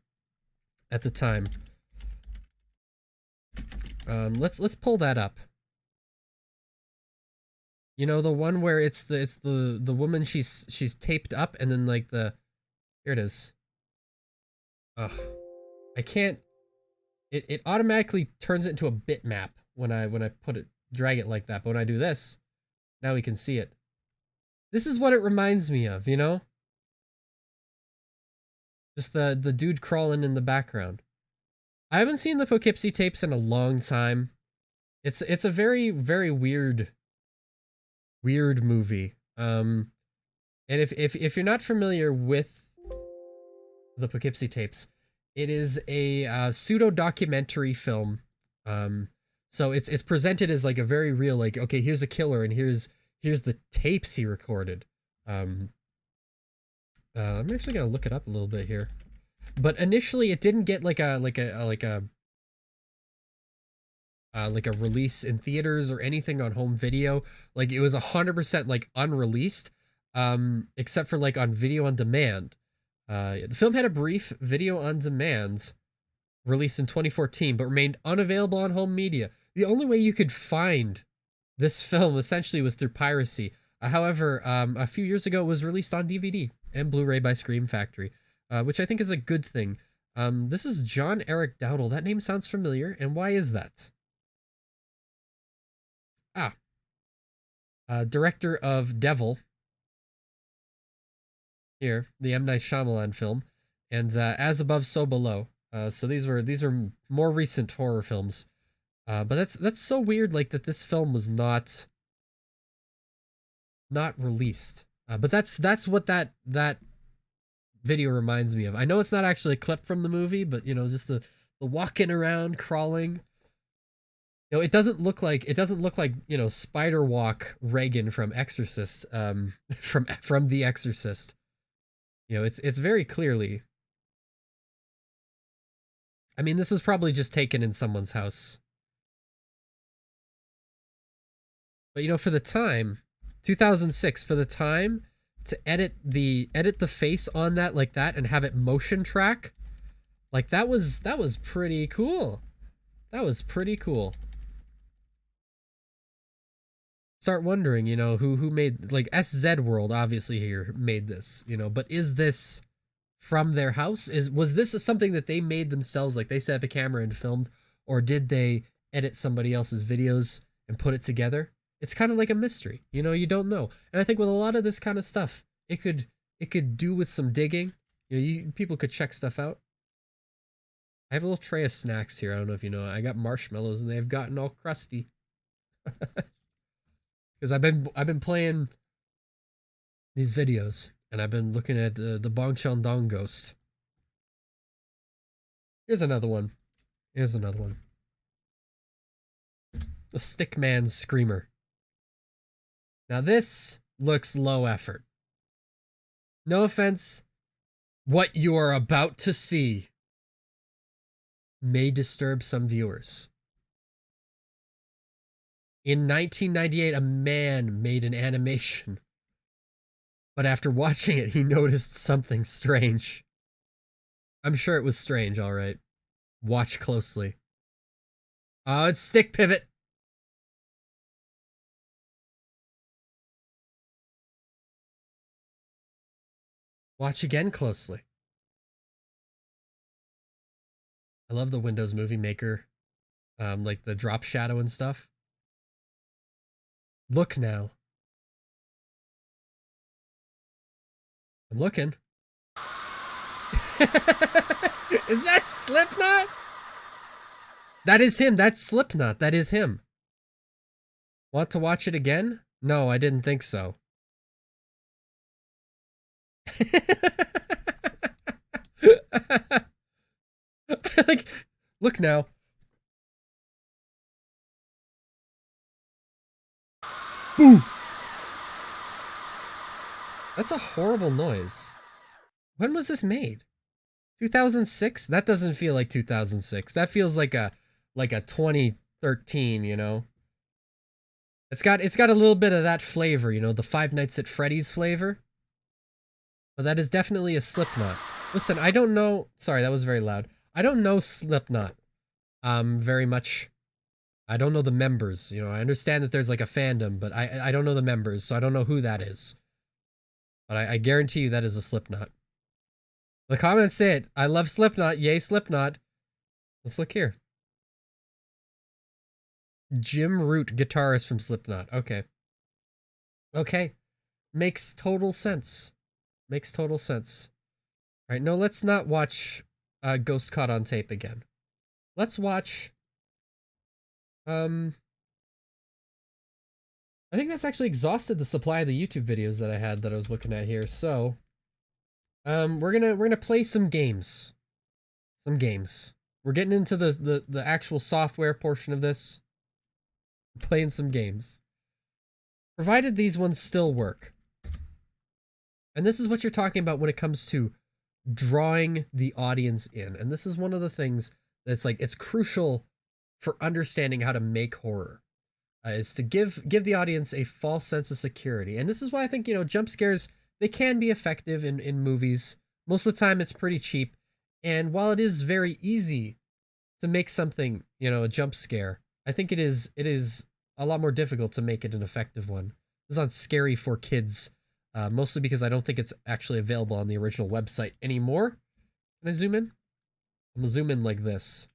at the time. Let's pull that up. You know, the one where it's the woman, she's taped up, and then like here it is. Ugh. I can't, it automatically turns it into a bitmap when I drag it like that. But when I do this, now we can see it. This is what it reminds me of, you know? Just the dude crawling in the background. I haven't seen the Poughkeepsie tapes in a long time. It's a very, very weird movie. And if you're not familiar with the Poughkeepsie tapes, it is a pseudo documentary film. So it's presented as like a very real, like, okay, here's a killer and here's the tapes he recorded. I'm actually gonna look it up a little bit here. But initially, it didn't get like a release in theaters or anything on home video. Like it was 100% like unreleased, except for like on video on demand. The film had a brief video on demand release in 2014, but remained unavailable on home media. The only way you could find this film essentially was through piracy. However, a few years ago, it was released on DVD and Blu-ray by Scream Factory, which I think is a good thing. This is John Eric Dowdle. That name sounds familiar, and why is that? Director of Devil. Here, the M. Night Shyamalan film, and As Above, So Below. So these were more recent horror films. But that's so weird, like that this film was not released. But that's what that video reminds me of. I know it's not actually a clip from the movie, but you know, just the walking around, crawling. You know, it doesn't look like you know, Spider Walk Reagan from Exorcist, from The Exorcist. You know, it's very clearly. I mean, this was probably just taken in someone's house. But you know, for the time, 2006, for the time, to edit the face on that like that and have it motion track, like that was pretty cool. That was pretty cool. Start wondering, you know, who made, like, SZ World obviously here made this, you know, but is this from their house? Was this something that they made themselves, like they set up a camera and filmed, or did they edit somebody else's videos and put it together? It's kind of like a mystery, you know, you don't know. And I think with a lot of this kind of stuff, it could do with some digging. You know, people could check stuff out. I have a little tray of snacks here. I don't know if you know. I got marshmallows and they've gotten all crusty. Because I've been playing these videos and I've been looking at the Bongcheong-Dong Ghost. Here's another one. Here's another one. The Stickman Screamer. Now this looks low effort. No offense, what you are about to see may disturb some viewers. In 1998, a man made an animation, but after watching it, he noticed something strange. I'm sure it was strange, all right. Watch closely. Oh, it's Stick Pivot. Watch again closely. I love the Windows Movie Maker, like the drop shadow and stuff. Look now. I'm looking. Is that Slipknot? That is him. That's Slipknot. That is him. Want to watch it again? No, I didn't think so. Like, look now. Boo! That's a horrible noise. When was this made? 2006? That doesn't feel like 2006. That feels like a 2013, you know? It's got a little bit of that flavor, you know, the Five Nights at Freddy's flavor. But that is definitely a Slipknot. Listen, I don't know. Sorry, that was very loud. I don't know Slipknot very much. I don't know the members. You know, I understand that there's like a fandom, but I don't know the members, so I don't know who that is. But I guarantee you that is a Slipknot. The comments say it. I love Slipknot. Yay, Slipknot. Let's look here. Jim Root, guitarist from Slipknot. Okay. Okay. Makes total sense. Makes total sense. All right, no, let's not watch Ghost Caught on Tape again. Let's watch... I think that's actually exhausted the supply of the YouTube videos that I had that I was looking at here, so... we're gonna play some games. Some games. We're getting into the actual software portion of this. Playing some games. Provided these ones still work. And this is what you're talking about when it comes to drawing the audience in. And this is one of the things that's like, it's crucial for understanding how to make horror. Is to give the audience a false sense of security. And this is why I think, you know, jump scares, they can be effective in movies. Most of the time it's pretty cheap. And while it is very easy to make something, you know, a jump scare, I think it is a lot more difficult to make it an effective one. This is on Scary for Kids, mostly because I don't think it's actually available on the original website anymore. Can I zoom in? I'm gonna zoom in like this.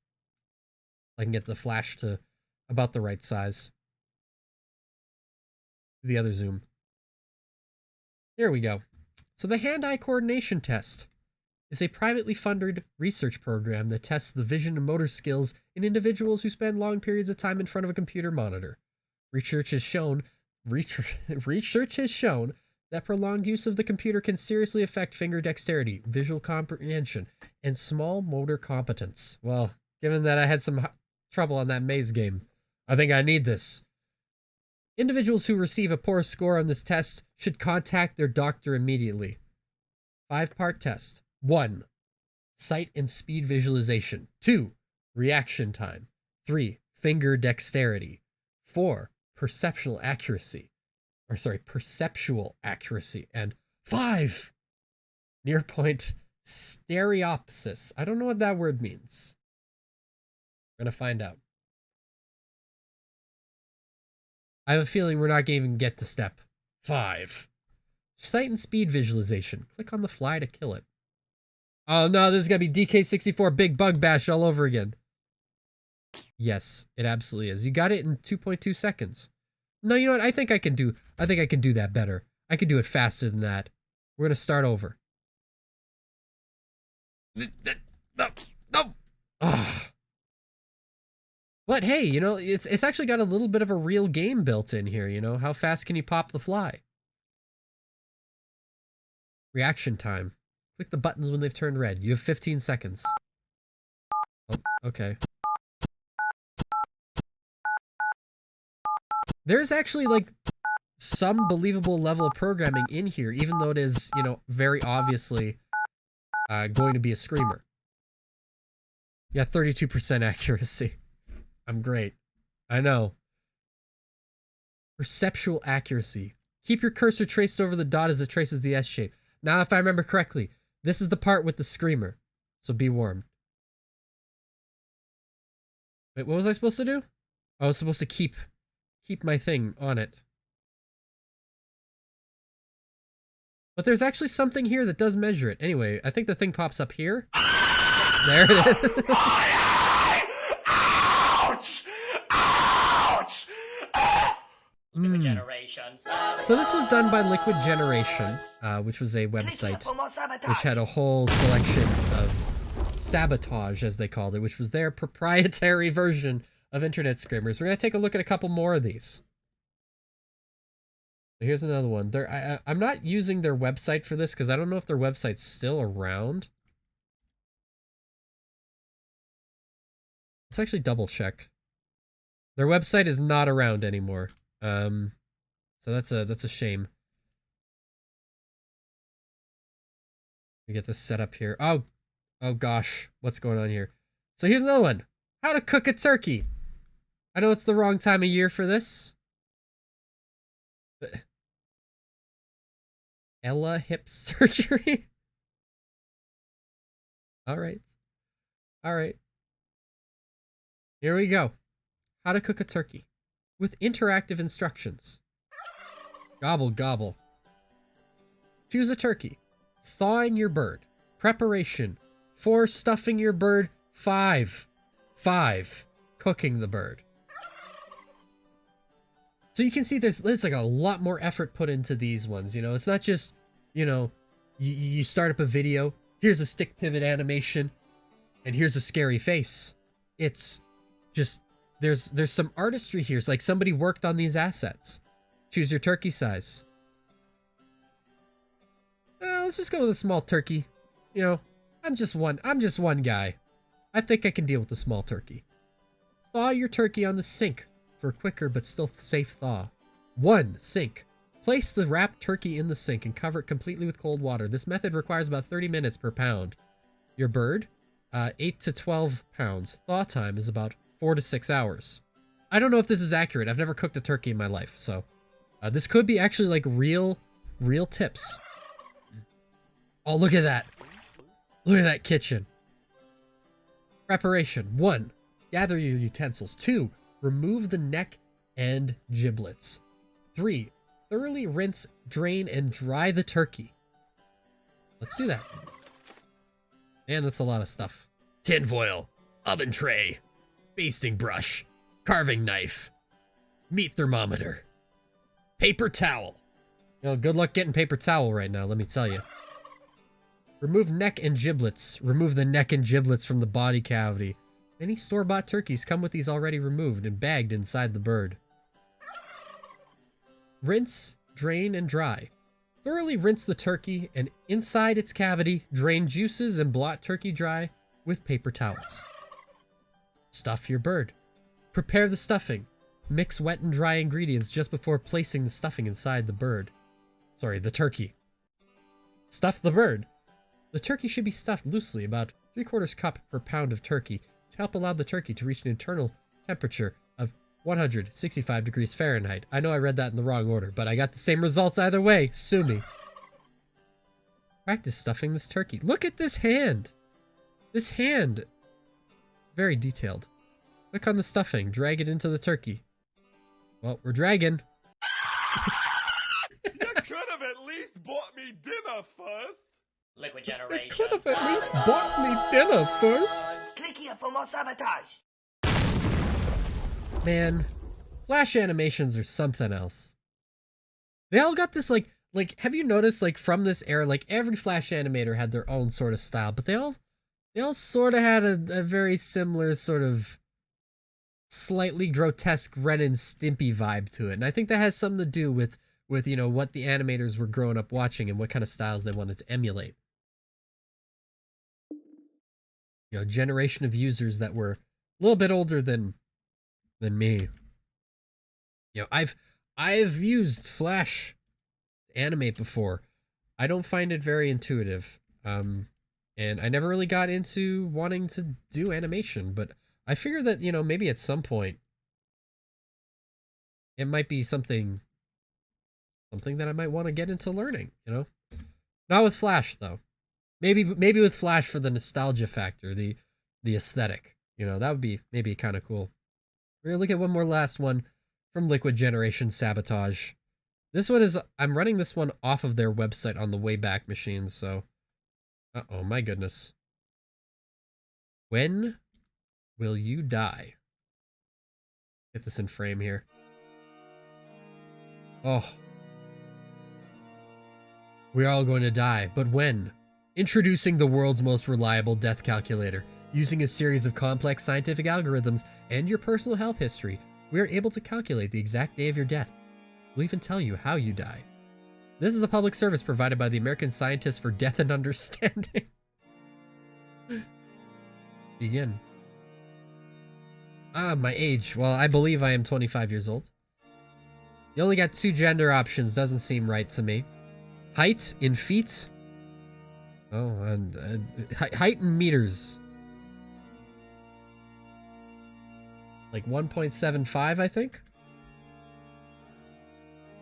I can get the flash to about the right size. The other zoom. There we go. So the hand-eye coordination test is a privately funded research program that tests the vision and motor skills in individuals who spend long periods of time in front of a computer monitor. Research has shown that prolonged use of the computer can seriously affect finger dexterity, visual comprehension, and small motor competence. Well, given that I had some trouble on that maze game, I think I need this. Individuals who receive a poor score on this test should contact their doctor immediately. 5-part test. 1. Sight and speed visualization. 2. Reaction time. 3. Finger dexterity. 4. Perceptual accuracy. And 5. Near point stereopsis. I don't know what that word means. We're gonna find out. I have a feeling we're not gonna even get to step 5. Sight and speed visualization. Click on the fly to kill it. Oh no, this is gonna be DK64 Big Bug Bash all over again. Yes, it absolutely is. You got it in 2.2 seconds. No, you know what? I think I can do that better. I can do it faster than that. We're gonna start over. No. But hey, you know, it's actually got a little bit of a real game built in here, you know? How fast can you pop the fly? Reaction time. Click the buttons when they've turned red. You have 15 seconds. Oh, okay. There's actually, like, some believable level of programming in here, even though it is, you know, very obviously going to be a screamer. Yeah, 32% accuracy. I'm great. I know. Perceptual accuracy. Keep your cursor traced over the dot as it traces the S shape. Now, if I remember correctly, this is the part with the screamer. So be warned. Wait, what was I supposed to do? I was supposed to keep my thing on it. But there's actually something here that does measure it. Anyway, I think the thing pops up here. There it is. Ouch! Ouch! So this was done by Liquid Generation, which was a website which had a whole selection of sabotage, as they called it, which was their proprietary version of internet screamers. We're going to take a look at a couple more of these. So here's another one. I'm not using their website for this because I don't know if their website's still around. Let's actually double check. Their website is not around anymore. So that's a shame. We get this set up here. Oh gosh, what's going on here? So here's another one. How to cook a turkey. I know it's the wrong time of year for this. But Ella hip surgery. All right. Here we go. How to cook a turkey with interactive instructions. Gobble, gobble. Choose a turkey. Thawing your bird. Preparation. 4. Stuffing your bird. 5. Cooking the bird. So you can see there's like a lot more effort put into these ones, you know? It's not just, you know, you start up a video, here's a stick pivot animation, and here's a scary face. It's just, there's some artistry here. It's like somebody worked on these assets. Choose your turkey size. Let's just go with a small turkey. You know, I'm just one guy. I think I can deal with a small turkey. Thaw your turkey on the sink for a quicker but still safe thaw. 1. Sink. Place the wrapped turkey in the sink and cover it completely with cold water. This method requires about 30 minutes per pound. Your bird, 8 to 12 pounds. Thaw time is about 4 to 6 hours. I don't know if this is accurate. I've never cooked a turkey in my life, so this could be actually like real tips. Oh, look at that. Look at that kitchen. Preparation. 1. Gather your utensils. 2. Remove the neck and giblets. 3. Thoroughly rinse, drain, and dry the turkey. Let's do that. Man, that's a lot of stuff. Tinfoil, oven tray, basting brush, carving knife, meat thermometer, paper towel. You know, good luck getting paper towel right now, let me tell you. Remove neck and giblets. Remove the neck and giblets from the body cavity. Many store-bought turkeys come with these already removed and bagged inside the bird. Rinse, drain, and dry. Thoroughly rinse the turkey and inside its cavity, drain juices and blot turkey dry with paper towels. Stuff your bird. Prepare the stuffing. Mix wet and dry ingredients just before placing the stuffing inside the turkey. Stuff the bird. The turkey should be stuffed loosely, about 3/4 cup per pound of turkey, to help allow the turkey to reach an internal temperature of 165 degrees Fahrenheit. I know I read that in the wrong order, but I got the same results either way. Sue me. Practice stuffing this turkey. Look at this hand. This hand. Very detailed. Click on the stuffing. Drag it into the turkey. Well, we're dragging. You could have at least bought me dinner first. Liquid Generation. You could have at least bought me dinner first. Click here for more sabotage. Man, Flash animations are something else. They all got this like have you noticed like from this era, like every Flash animator had their own sort of style, but they all sort of had a very similar sort of slightly grotesque Ren and Stimpy vibe to it. And I think that has something to do with you know what the animators were growing up watching and what kind of styles they wanted to emulate. You know, generation of users that were a little bit older than me. You know, I've used Flash to animate before. I don't find it very intuitive. And I never really got into wanting to do animation, but I figure that, you know, maybe at some point it might be something that I might want to get into learning, you know? Not with Flash though. Maybe with Flash for the nostalgia factor, the aesthetic. You know, that would be maybe kind of cool. We're gonna look at one more last one from Liquid Generation Sabotage. This one is, I'm running this one off of their website on the Wayback Machine, so. Uh-oh, my goodness. When will you die? Get this in frame here. Oh. We're all going to die, but when? Introducing the world's most reliable death calculator. Using a series of complex scientific algorithms and your personal health history, we are able to calculate the exact day of your death. We'll even tell you how you die. This is a public service provided by the American Scientists for Death and Understanding. Begin. Ah, my age. Well, I believe I am 25 years old. You only got 2 gender options. Doesn't seem right to me. Height in feet. Oh, and height in meters. Like 1.75, I think.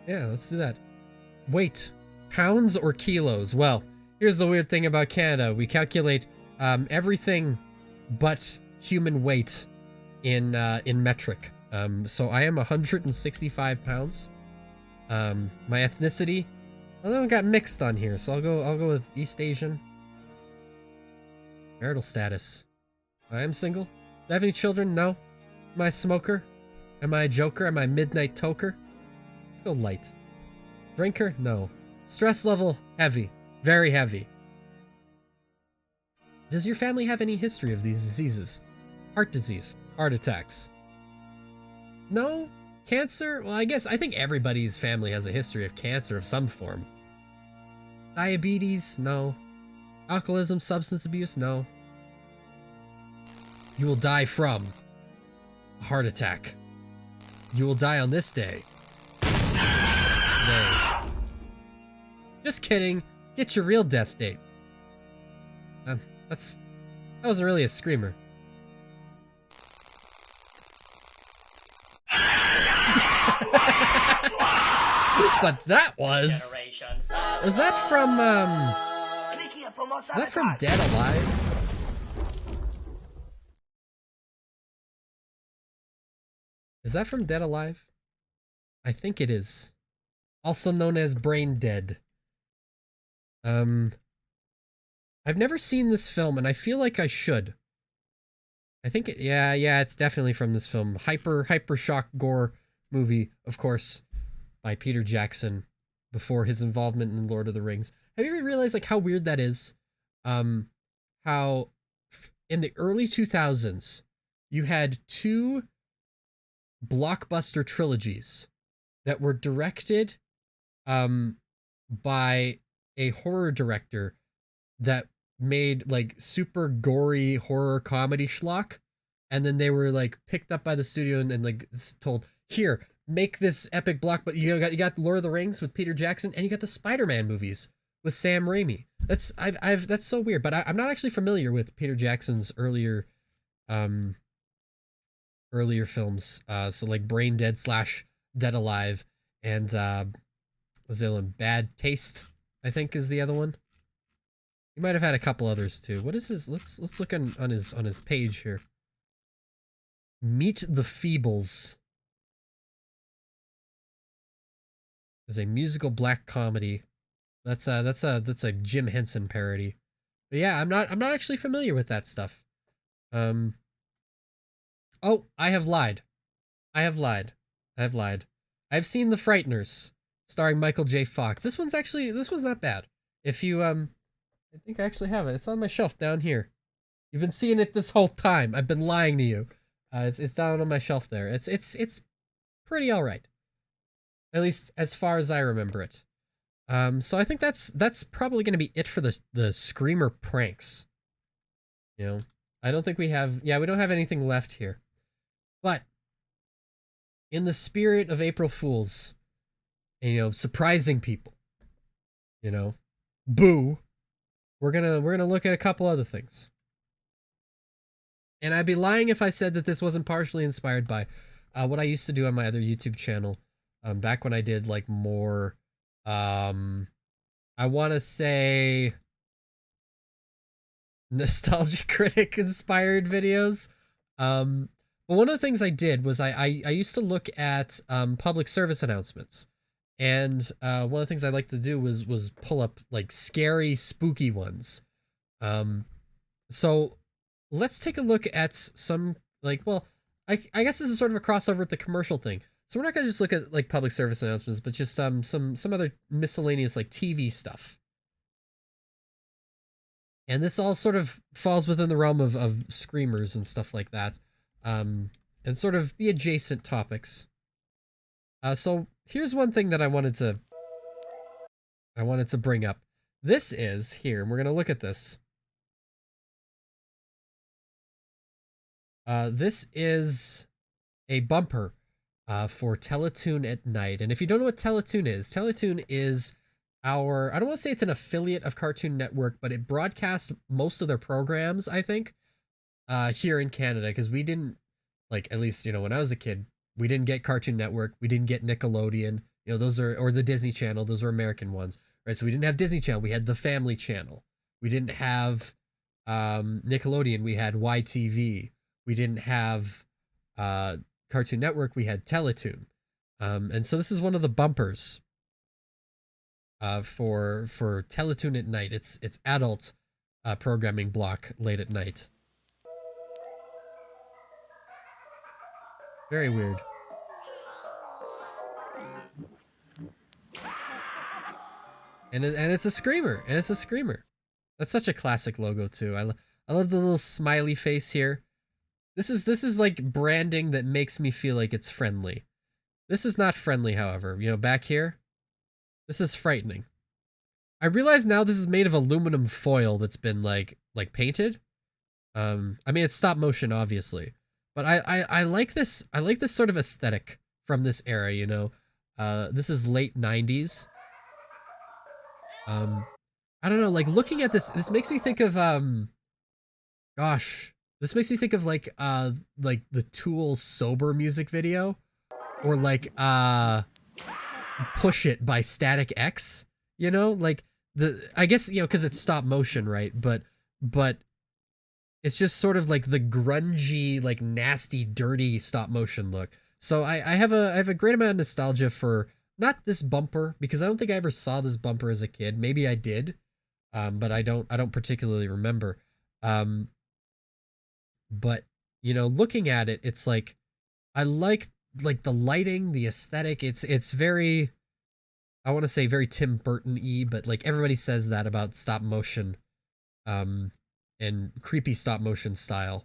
Yeah, let's do that. Weight. Pounds or kilos? Well, here's the weird thing about Canada. We calculate everything but human weight in metric. So I am 165 pounds. My ethnicity, although it got mixed on here, so I'll go with East Asian. Marital status. I am single. Do I have any children? No. Am I a smoker? Am I a joker? Am I a midnight toker? Let's go light. Drinker? No. Stress level? Heavy. Very heavy. Does your family have any history of these diseases? Heart disease. Heart attacks. No? Cancer? Well, I think everybody's family has a history of cancer of some form. Diabetes? No. Alcoholism, substance abuse? No. You will die from a heart attack. You will die on this day. No. Just kidding. Get your real death date. That wasn't really a screamer. But that was that from is that from Dead Alive? Is that from Dead Alive? I think it is. Also known as Brain Dead. I've never seen this film, and I feel like I should. I think yeah, it's definitely from this film. Hyper shock gore movie, of course, by Peter Jackson before his involvement in Lord of the Rings. Have you ever realized like how weird that is? How in the early 2000s you had 2 blockbuster trilogies that were directed by a horror director that made like super gory horror comedy schlock, and then they were like picked up by the studio and like told, here, make this epic block. But you got Lord of the Rings with Peter Jackson, and you got the Spider-Man movies with Sam Raimi. That's that's so weird. But I'm not actually familiar with Peter Jackson's earlier films. So like Brain Dead / Dead Alive, and was the other one? Bad Taste, I think, is the other one. He might have had a couple others too. What is his? Let's look on his page here. Meet the Feebles is a musical black comedy. That's a Jim Henson parody. But yeah, I'm not actually familiar with that stuff. Oh, I have lied. I've seen The Frighteners, starring Michael J. Fox. This one's not bad. If you I think I actually have it. It's on my shelf down here. You've been seeing it this whole time. I've been lying to you. It's down on my shelf there. It's pretty all right. At least as far as I remember it. So I think that's probably going to be it for the Screamer pranks. You know, I don't think we don't have anything left here. But in the spirit of April Fools, and, you know, surprising people, you know, boo, we're gonna look at a couple other things. And I'd be lying if I said that this wasn't partially inspired by what I used to do on my other YouTube channel, back when I did like more, I want to say, nostalgia critic inspired videos. But one of the things I did was I used to look at public service announcements, And one of the things I like to do was pull up like scary, spooky ones. So let's take a look at some like, well, I guess this is sort of a crossover with the commercial thing. So we're not gonna just look at like public service announcements, but just some other miscellaneous like TV stuff. And this all sort of falls within the realm of screamers and stuff like that, and sort of the adjacent topics. So here's one thing that I wanted to bring up. This is here, and we're gonna look at this. This is a bumper for Teletoon at night. And if you don't know what Teletoon is our, I don't want to say it's an affiliate of Cartoon Network, but it broadcasts most of their programs, I think, here in Canada, because we didn't, like, at least, you know, when I was a kid, we didn't get Cartoon Network, we didn't get Nickelodeon, you know, those are, or the Disney Channel, those are American ones, right? So we didn't have Disney Channel, we had the Family Channel. We didn't have Nickelodeon, we had YTV. We didn't have Cartoon Network, we had Teletoon. And so this is one of the bumpers for Teletoon at night. It's adult programming block late at night. Very weird. And it's a screamer. And it's a screamer. That's such a classic logo too. I love the little smiley face here. This is like branding that makes me feel like it's friendly. This is not friendly, however. You know, back here, this is frightening. I realize now this is made of aluminum foil that's been like painted. I mean, it's stop motion, obviously, but I like this. I like this sort of aesthetic from this era. You know, this is late '90s. I don't know. Like looking at this makes me think of gosh. This makes me think of like the Tool Sober music video, or like Push It by Static X, you know, like I guess, you know, cuz it's stop motion, right? But it's just sort of like the grungy, like nasty, dirty stop motion look. So I have a great amount of nostalgia for not this bumper, because I don't think I ever saw this bumper as a kid. Maybe I did. But I don't particularly remember. But, you know, looking at it, it's like, I like the lighting, the aesthetic. It's very, I want to say very Tim Burton-y, but like everybody says that about stop motion, and creepy stop motion style.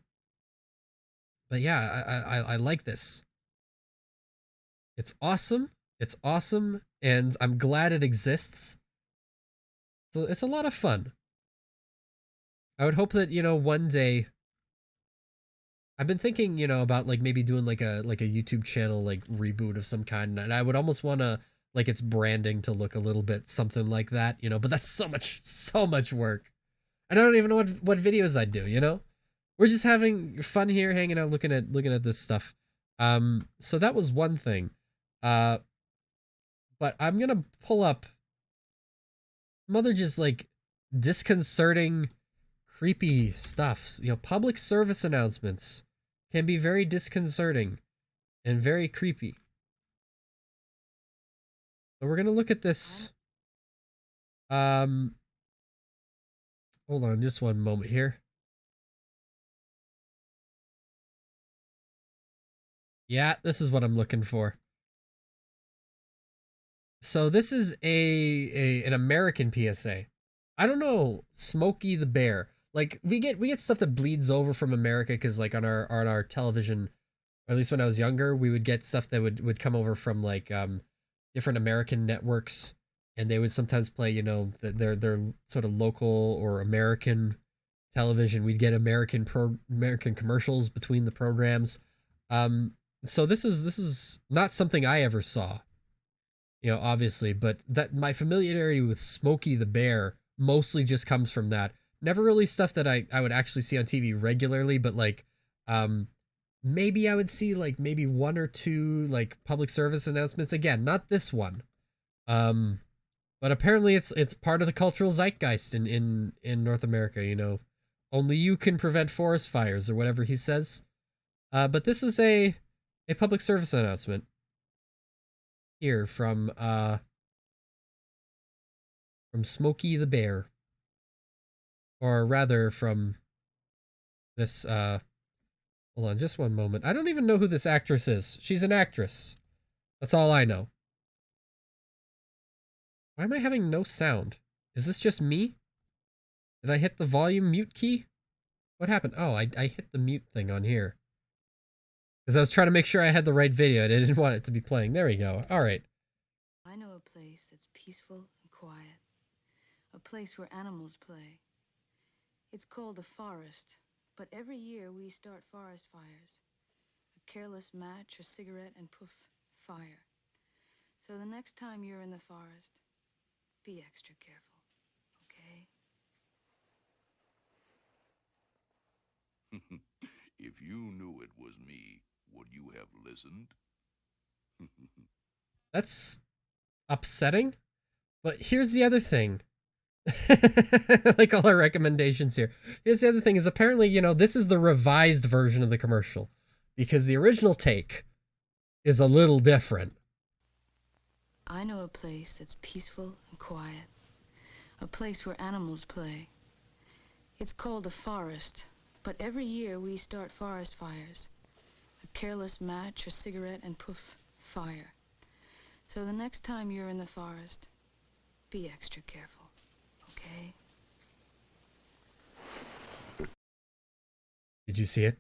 But yeah, I like this. It's awesome. It's awesome, and I'm glad it exists. So it's a lot of fun. I would hope that, you know, one day, I've been thinking, you know, about like maybe doing like a YouTube channel like reboot of some kind, and I would almost want to like its branding to look a little bit something like that, you know, but that's so much work. And I don't even know what videos I'd do, you know? We're just having fun here, hanging out, looking at this stuff. So that was one thing. But I'm going to pull up some other just like disconcerting, creepy stuff. You know, public service announcements can be very disconcerting and very creepy. So we're going to look at this. Hold on just one moment here. Yeah, this is what I'm looking for. So this is an American PSA. I don't know, Smokey the Bear. Like we get stuff that bleeds over from America, because like on our television, or at least when I was younger, we would get stuff that would come over from like different American networks, and they would sometimes play, you know, their sort of local or American television. We'd get American commercials between the programs. So this is not something I ever saw, you know, obviously, but that my familiarity with Smokey the Bear mostly just comes from that. Never really stuff that I would actually see on TV regularly, but like maybe I would see like maybe one or two like public service announcements. Again, not this one. But apparently it's part of the cultural zeitgeist in North America, you know. Only you can prevent forest fires, or whatever he says. But this is a public service announcement. here from Smokey the Bear. Or rather from this hold on just one moment. I don't even know who this actress is. She's an actress. That's all I know. Why am I having no sound? Is this just me? Did I hit the volume mute key? What happened? Oh, I hit the mute thing on here. Because I was trying to make sure I had the right video and I didn't want it to be playing. There we go. Alright. I know a place that's peaceful and quiet. A place where animals play. It's called the forest, but every year we start forest fires. A careless match, a cigarette, and poof, fire. So the next time you're in the forest, be extra careful, okay? If you knew it was me, would you have listened? That's upsetting. But here's the other thing. Like all our recommendations here. Here's the other thing is apparently, you know, this is the revised version of the commercial. Because the original take is a little different. I know a place that's peaceful and quiet. A place where animals play. It's called the forest, but every year we start forest fires. A careless match, a cigarette, and poof, fire. So the next time you're in the forest, be extra careful, okay? Did you see it?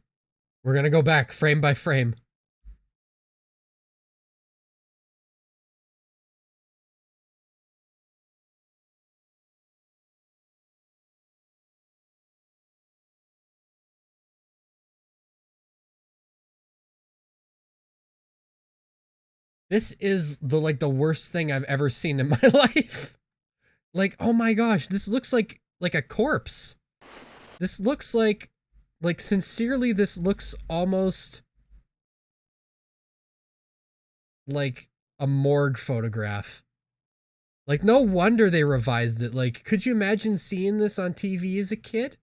We're gonna go back frame by frame. This is the the worst thing I've ever seen in my life. Like, oh my gosh, this looks like a corpse. This looks like sincerely, this looks almost like a morgue photograph. Like, no wonder they revised it. Like, could you imagine seeing this on TV as a kid?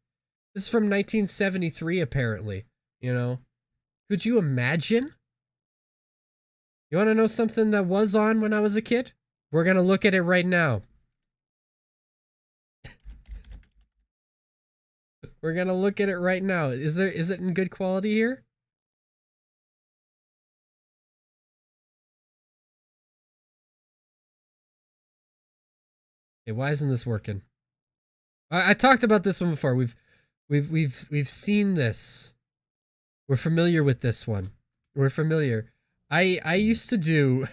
This is from 1973, apparently. You know? Could you imagine? You want to know something that was on when I was a kid? We're going to look at it right now. We're going to look at it right now. Is it in good quality here? Okay, why isn't this working? I talked about this one before. We've seen this. We're familiar with this one. We're familiar. I used to do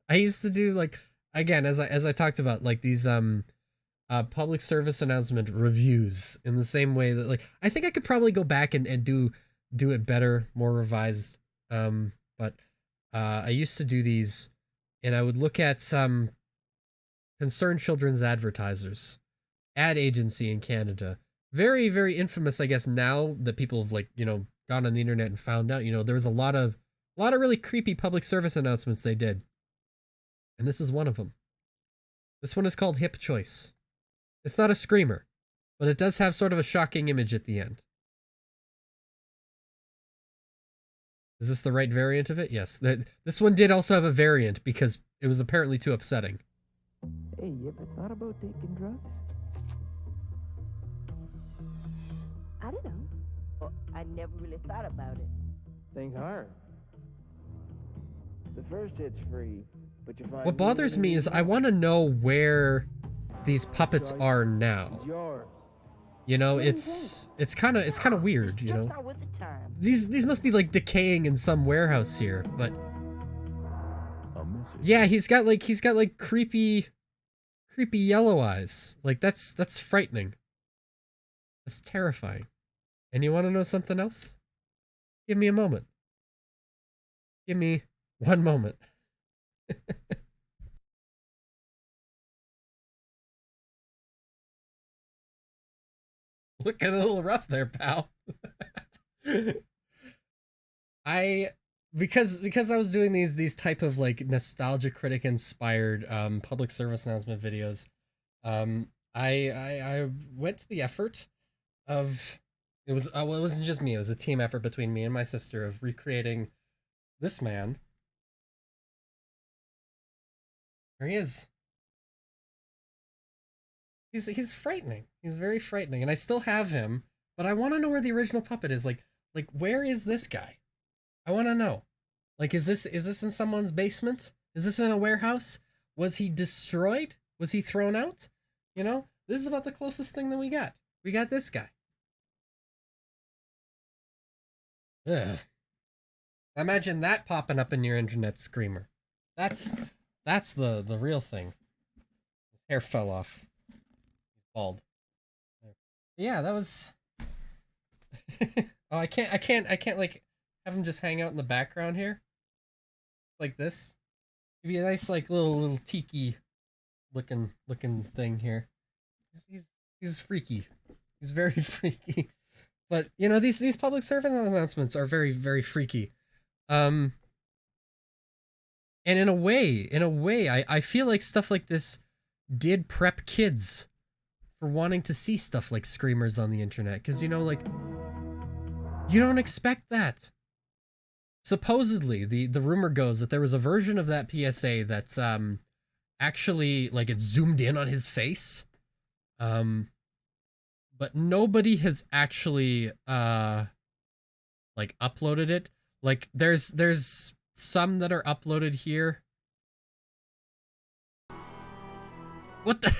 like, again, as I talked about, like these public service announcement reviews in the same way that, like, I think I could probably go back and do it better, more revised. But I used to do these, and I would look at some Concerned Children's Advertisers, ad agency in Canada. Very, very infamous, I guess, now that people have, like, you know, gone on the internet and found out, you know, there was a lot of really creepy public service announcements they did. And this is one of them. This one is called Hip Choice. It's not a screamer, but it does have sort of a shocking image at the end. Is this the right variant of it? Yes. This one did also have a variant because it was apparently too upsetting. Hey, you ever thought about taking drugs? I don't know. Well, I never really thought about it. Think hard. The first hit's free, but you find What bothers me is I want to know where these puppets are now. It's yours. You know, it's kind of weird, you know. These must be like decaying in some warehouse here, but yeah, he's got like creepy yellow eyes. Like that's frightening. That's terrifying. And you want to know something else? Give me a moment. Give me one moment. Looking a little rough there, pal. Because I was doing these type of like nostalgia critic inspired public service announcement videos, I went to the effort of it wasn't just me, it was a team effort between me and my sister of recreating this man There he is. He's frightening. He's very frightening, and I still have him, but I want to know where the original puppet is. Like where is this guy? I want to know. Like, is this in someone's basement? Is this in a warehouse? Was he destroyed? Was he thrown out? You know, this is about the closest thing that we got. We got this guy. Ugh. Imagine that popping up in your internet screamer. That's the real thing. His hair fell off. He's bald. Yeah, that was. Oh, I can't like have him just hang out in the background here, like this. It'd be a nice like little tiki looking thing here. He's freaky. He's very freaky. But you know, these public service announcements are very, very freaky. And in a way, I feel like stuff like this did prep kids for wanting to see stuff like screamers on the internet, because you know, like, you don't expect that. Supposedly, the rumor goes that there was a version of that PSA that's actually like it zoomed in on his face. But nobody has actually like uploaded it. Like there's some that are uploaded here. What the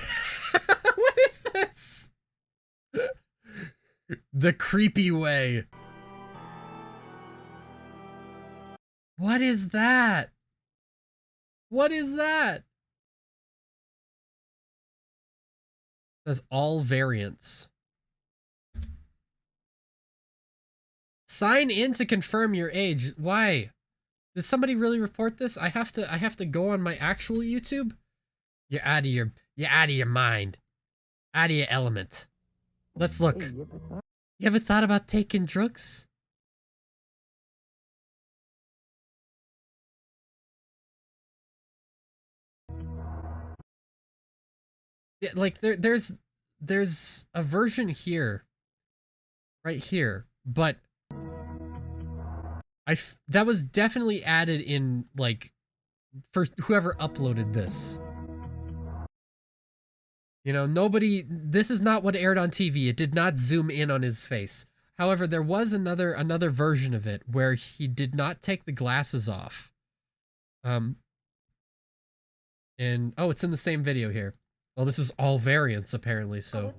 what is this? The creepy way. What is that? What is that? Says all variants. Sign in to confirm your age. Why? Did somebody really report this? I have to go on my actual YouTube? You're out of your mind. Out of your element. Let's look. Hey, You ever thought about taking drugs? Yeah, like there's a version here, right here, but that was definitely added in like for whoever uploaded this. You know, this is not what aired on TV. It did not zoom in on his face. However, there was another version of it where he did not take the glasses off. And oh, it's in the same video here. Well, this is all variants apparently, so.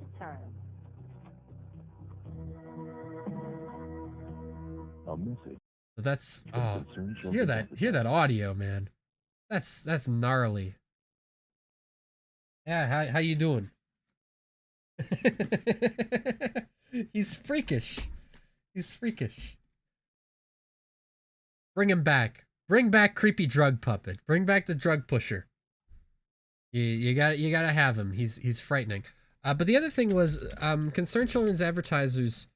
But that's hear that audio, man. That's gnarly. Yeah, how you doing? He's freakish. He's freakish. Bring him back. Bring back creepy drug puppet. Bring back the drug pusher. You gotta have him. He's frightening. But the other thing was Concerned Children's Advertisers.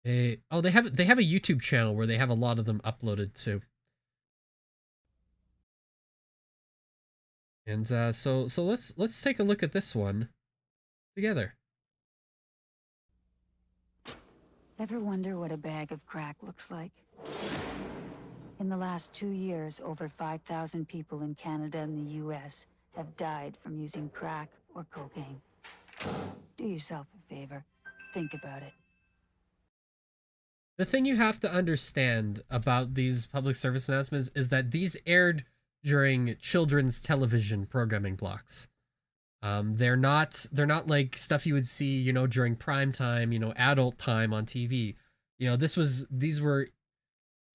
They have a YouTube channel where they have a lot of them uploaded too. And so let's take a look at this one together. Ever wonder what a bag of crack looks like? In the last 2 years, over 5,000 people in Canada and the US have died from using crack or cocaine. Do yourself a favor. Think about it. The thing you have to understand about these public service announcements is that these aired during children's television programming blocks. They're not like stuff you would see, you know, during prime time, you know, adult time on TV. You know, these were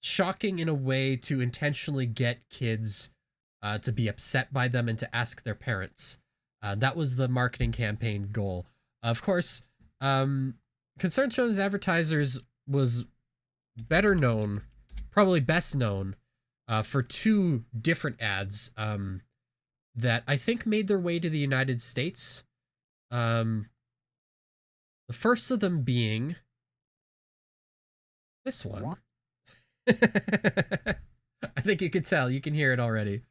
shocking in a way to intentionally get kids to be upset by them and to ask their parents. That was the marketing campaign goal. Of course, Concerned Children's Advertisers was better known, probably best known, for two different ads that I think made their way to the United States. The first of them being this one. I think you could tell. You can hear it already.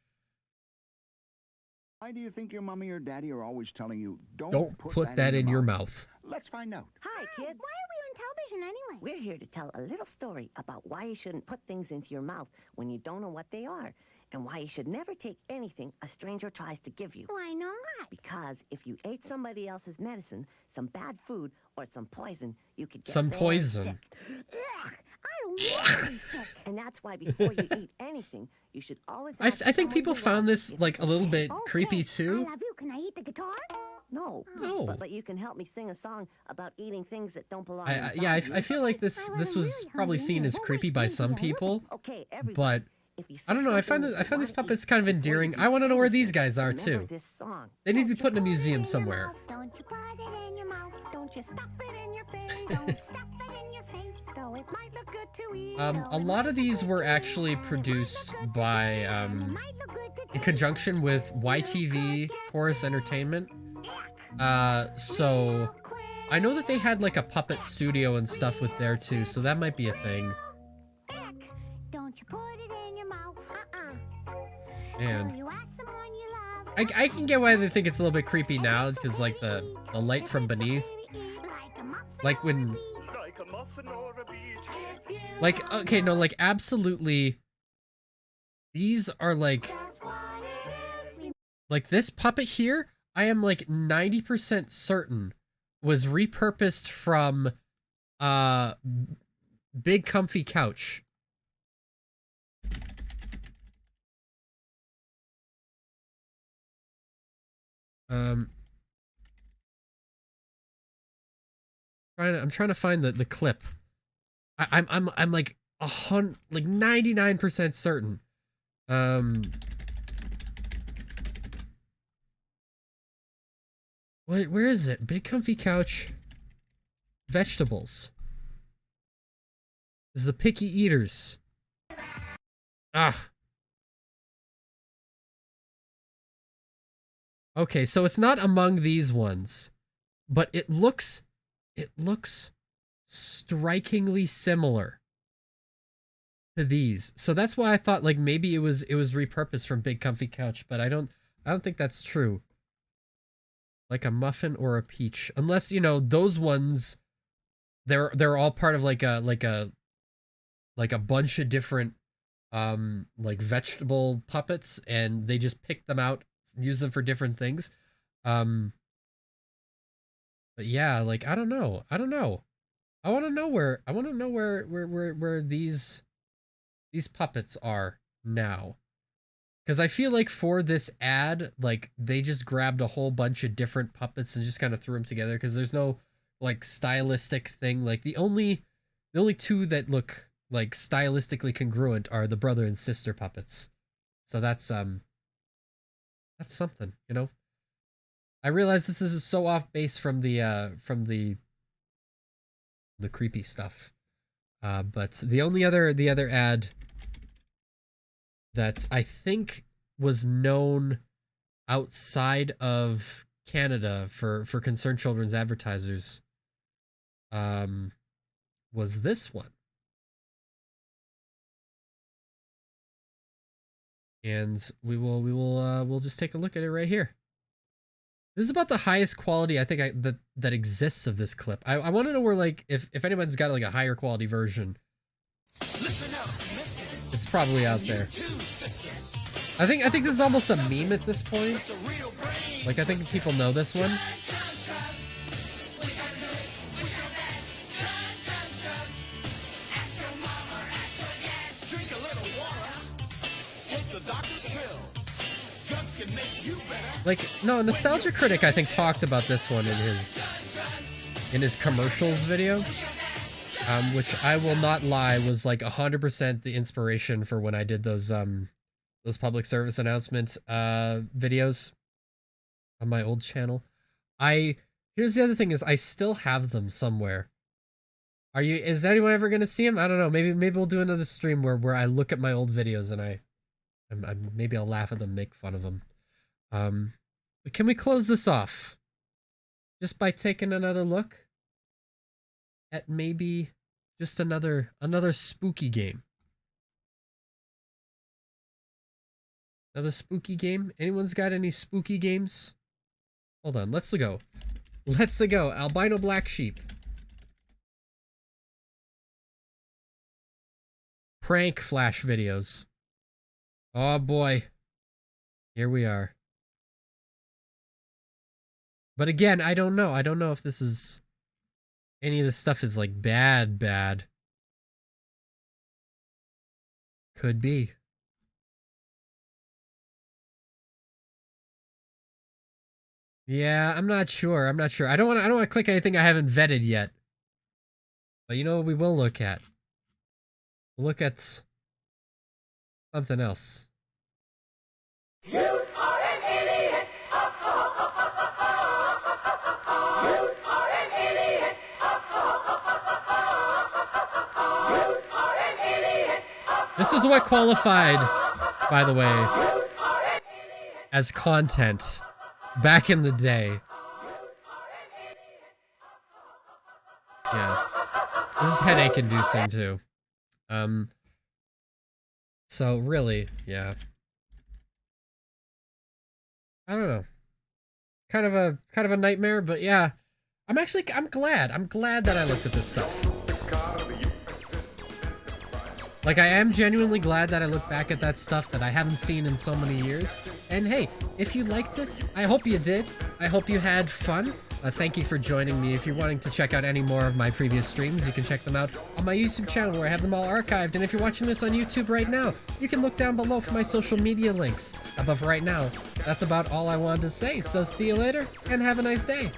Why do you think your mommy or daddy are always telling you, don't put that in your mouth? Let's find out. Hi, kids. Why are we on station anyway? We're here to tell a little story about why you shouldn't put things into your mouth when you don't know what they are, and why you should never take anything a stranger tries to give you. Why not? Because if you ate somebody else's medicine, some bad food, or some poison, you could get Some very poison. sick. Ugh, I don't want to be sick. And that's why before you eat anything, you should always I ask think someone people you found love this if like it's a little okay. bit creepy too. I love you. Can I eat the guitar? No. No. But you can help me sing a song about eating things that don't belong I inside you. feel like this was probably seen as creepy by some people, Okay, everybody. but If you I don't know. I find these puppets kind of endearing. I want to know where these guys are too. They need to be put in a museum somewhere. Don't you put it in your mouth. Don't you stuff it in your face. Don't stuff it in your face. Though it might look good to eat. A lot of these were actually produced by in conjunction with YTV Chorus Entertainment. So I know that they had like a puppet studio and stuff with there too, so that might be a thing. Don't you put it in your mouth. And You ask someone you love. I can get why they think it's a little bit creepy now, because like the light from beneath, like when, like, okay, no, like absolutely, these are like this puppet here, I am like 90% certain was repurposed from Big Comfy Couch. I'm trying to find the clip. I'm like 99% certain. Wait, where is it? Big Comfy Couch. Vegetables. This is the Picky Eaters. Ah. Okay, so it's not among these ones, but it looks strikingly similar to these. So that's why I thought like maybe it was repurposed from Big Comfy Couch, but I don't think that's true. Like a muffin or a peach, unless you know those ones, they're all part of like a bunch of different like vegetable puppets, and they just pick them out, use them for different things. But yeah, like I don't know. I want to know where these puppets are now. Because I feel like for this ad, like they just grabbed a whole bunch of different puppets and just kind of threw them together, because there's no like stylistic thing. Like the only two that look like stylistically congruent are the brother and sister puppets. So that's something, you know. I realize this is so off base from the creepy stuff. But the other ad that I think was known outside of Canada for Concerned Children's advertisers was this one. And we'll just take a look at it right here. This is about the highest quality I think that exists of this clip. I want to know where, like, if anyone's got like a higher quality version. It's probably out there. I think this is almost a meme at this point. Like I think people know this one. Like, no, Nostalgia Critic I think talked about this one in his commercials video. Which I will not lie was like 100% the inspiration for when I did those public service announcement videos on my old channel. Here's the other thing is I still have them somewhere. Is anyone ever gonna see them? I don't know. Maybe we'll do another stream where I look at my old videos and maybe I'll laugh at them, make fun of them. But can we close this off just by taking another look at maybe just another spooky game? Another spooky game? Anyone's got any spooky games? Hold on, let's go. Albino Black Sheep. prank Flash videos. Oh boy. Here we are. But again, I don't know. I don't know if this is... any of this stuff is like bad. Could be. Yeah, I'm not sure. I'm not sure. I don't want to click anything I haven't vetted yet. But you know what we will look at? We'll look at something else. You are an idiot. You are an idiot. You are an idiot. This is what qualified, by the way, as content back in the day. Yeah. This is headache inducing too. So really, yeah. I don't know. Kind of a nightmare, but yeah. I'm glad. I'm glad that I looked at this stuff. Like, I am genuinely glad that I look back at that stuff that I haven't seen in so many years. And hey, if you liked it, I hope you did. I hope you had fun. Thank you for joining me. If you're wanting to check out any more of my previous streams, you can check them out on my YouTube channel where I have them all archived. And if you're watching this on YouTube right now, you can look down below for my social media links. But for right now, that's about all I wanted to say. So see you later and have a nice day.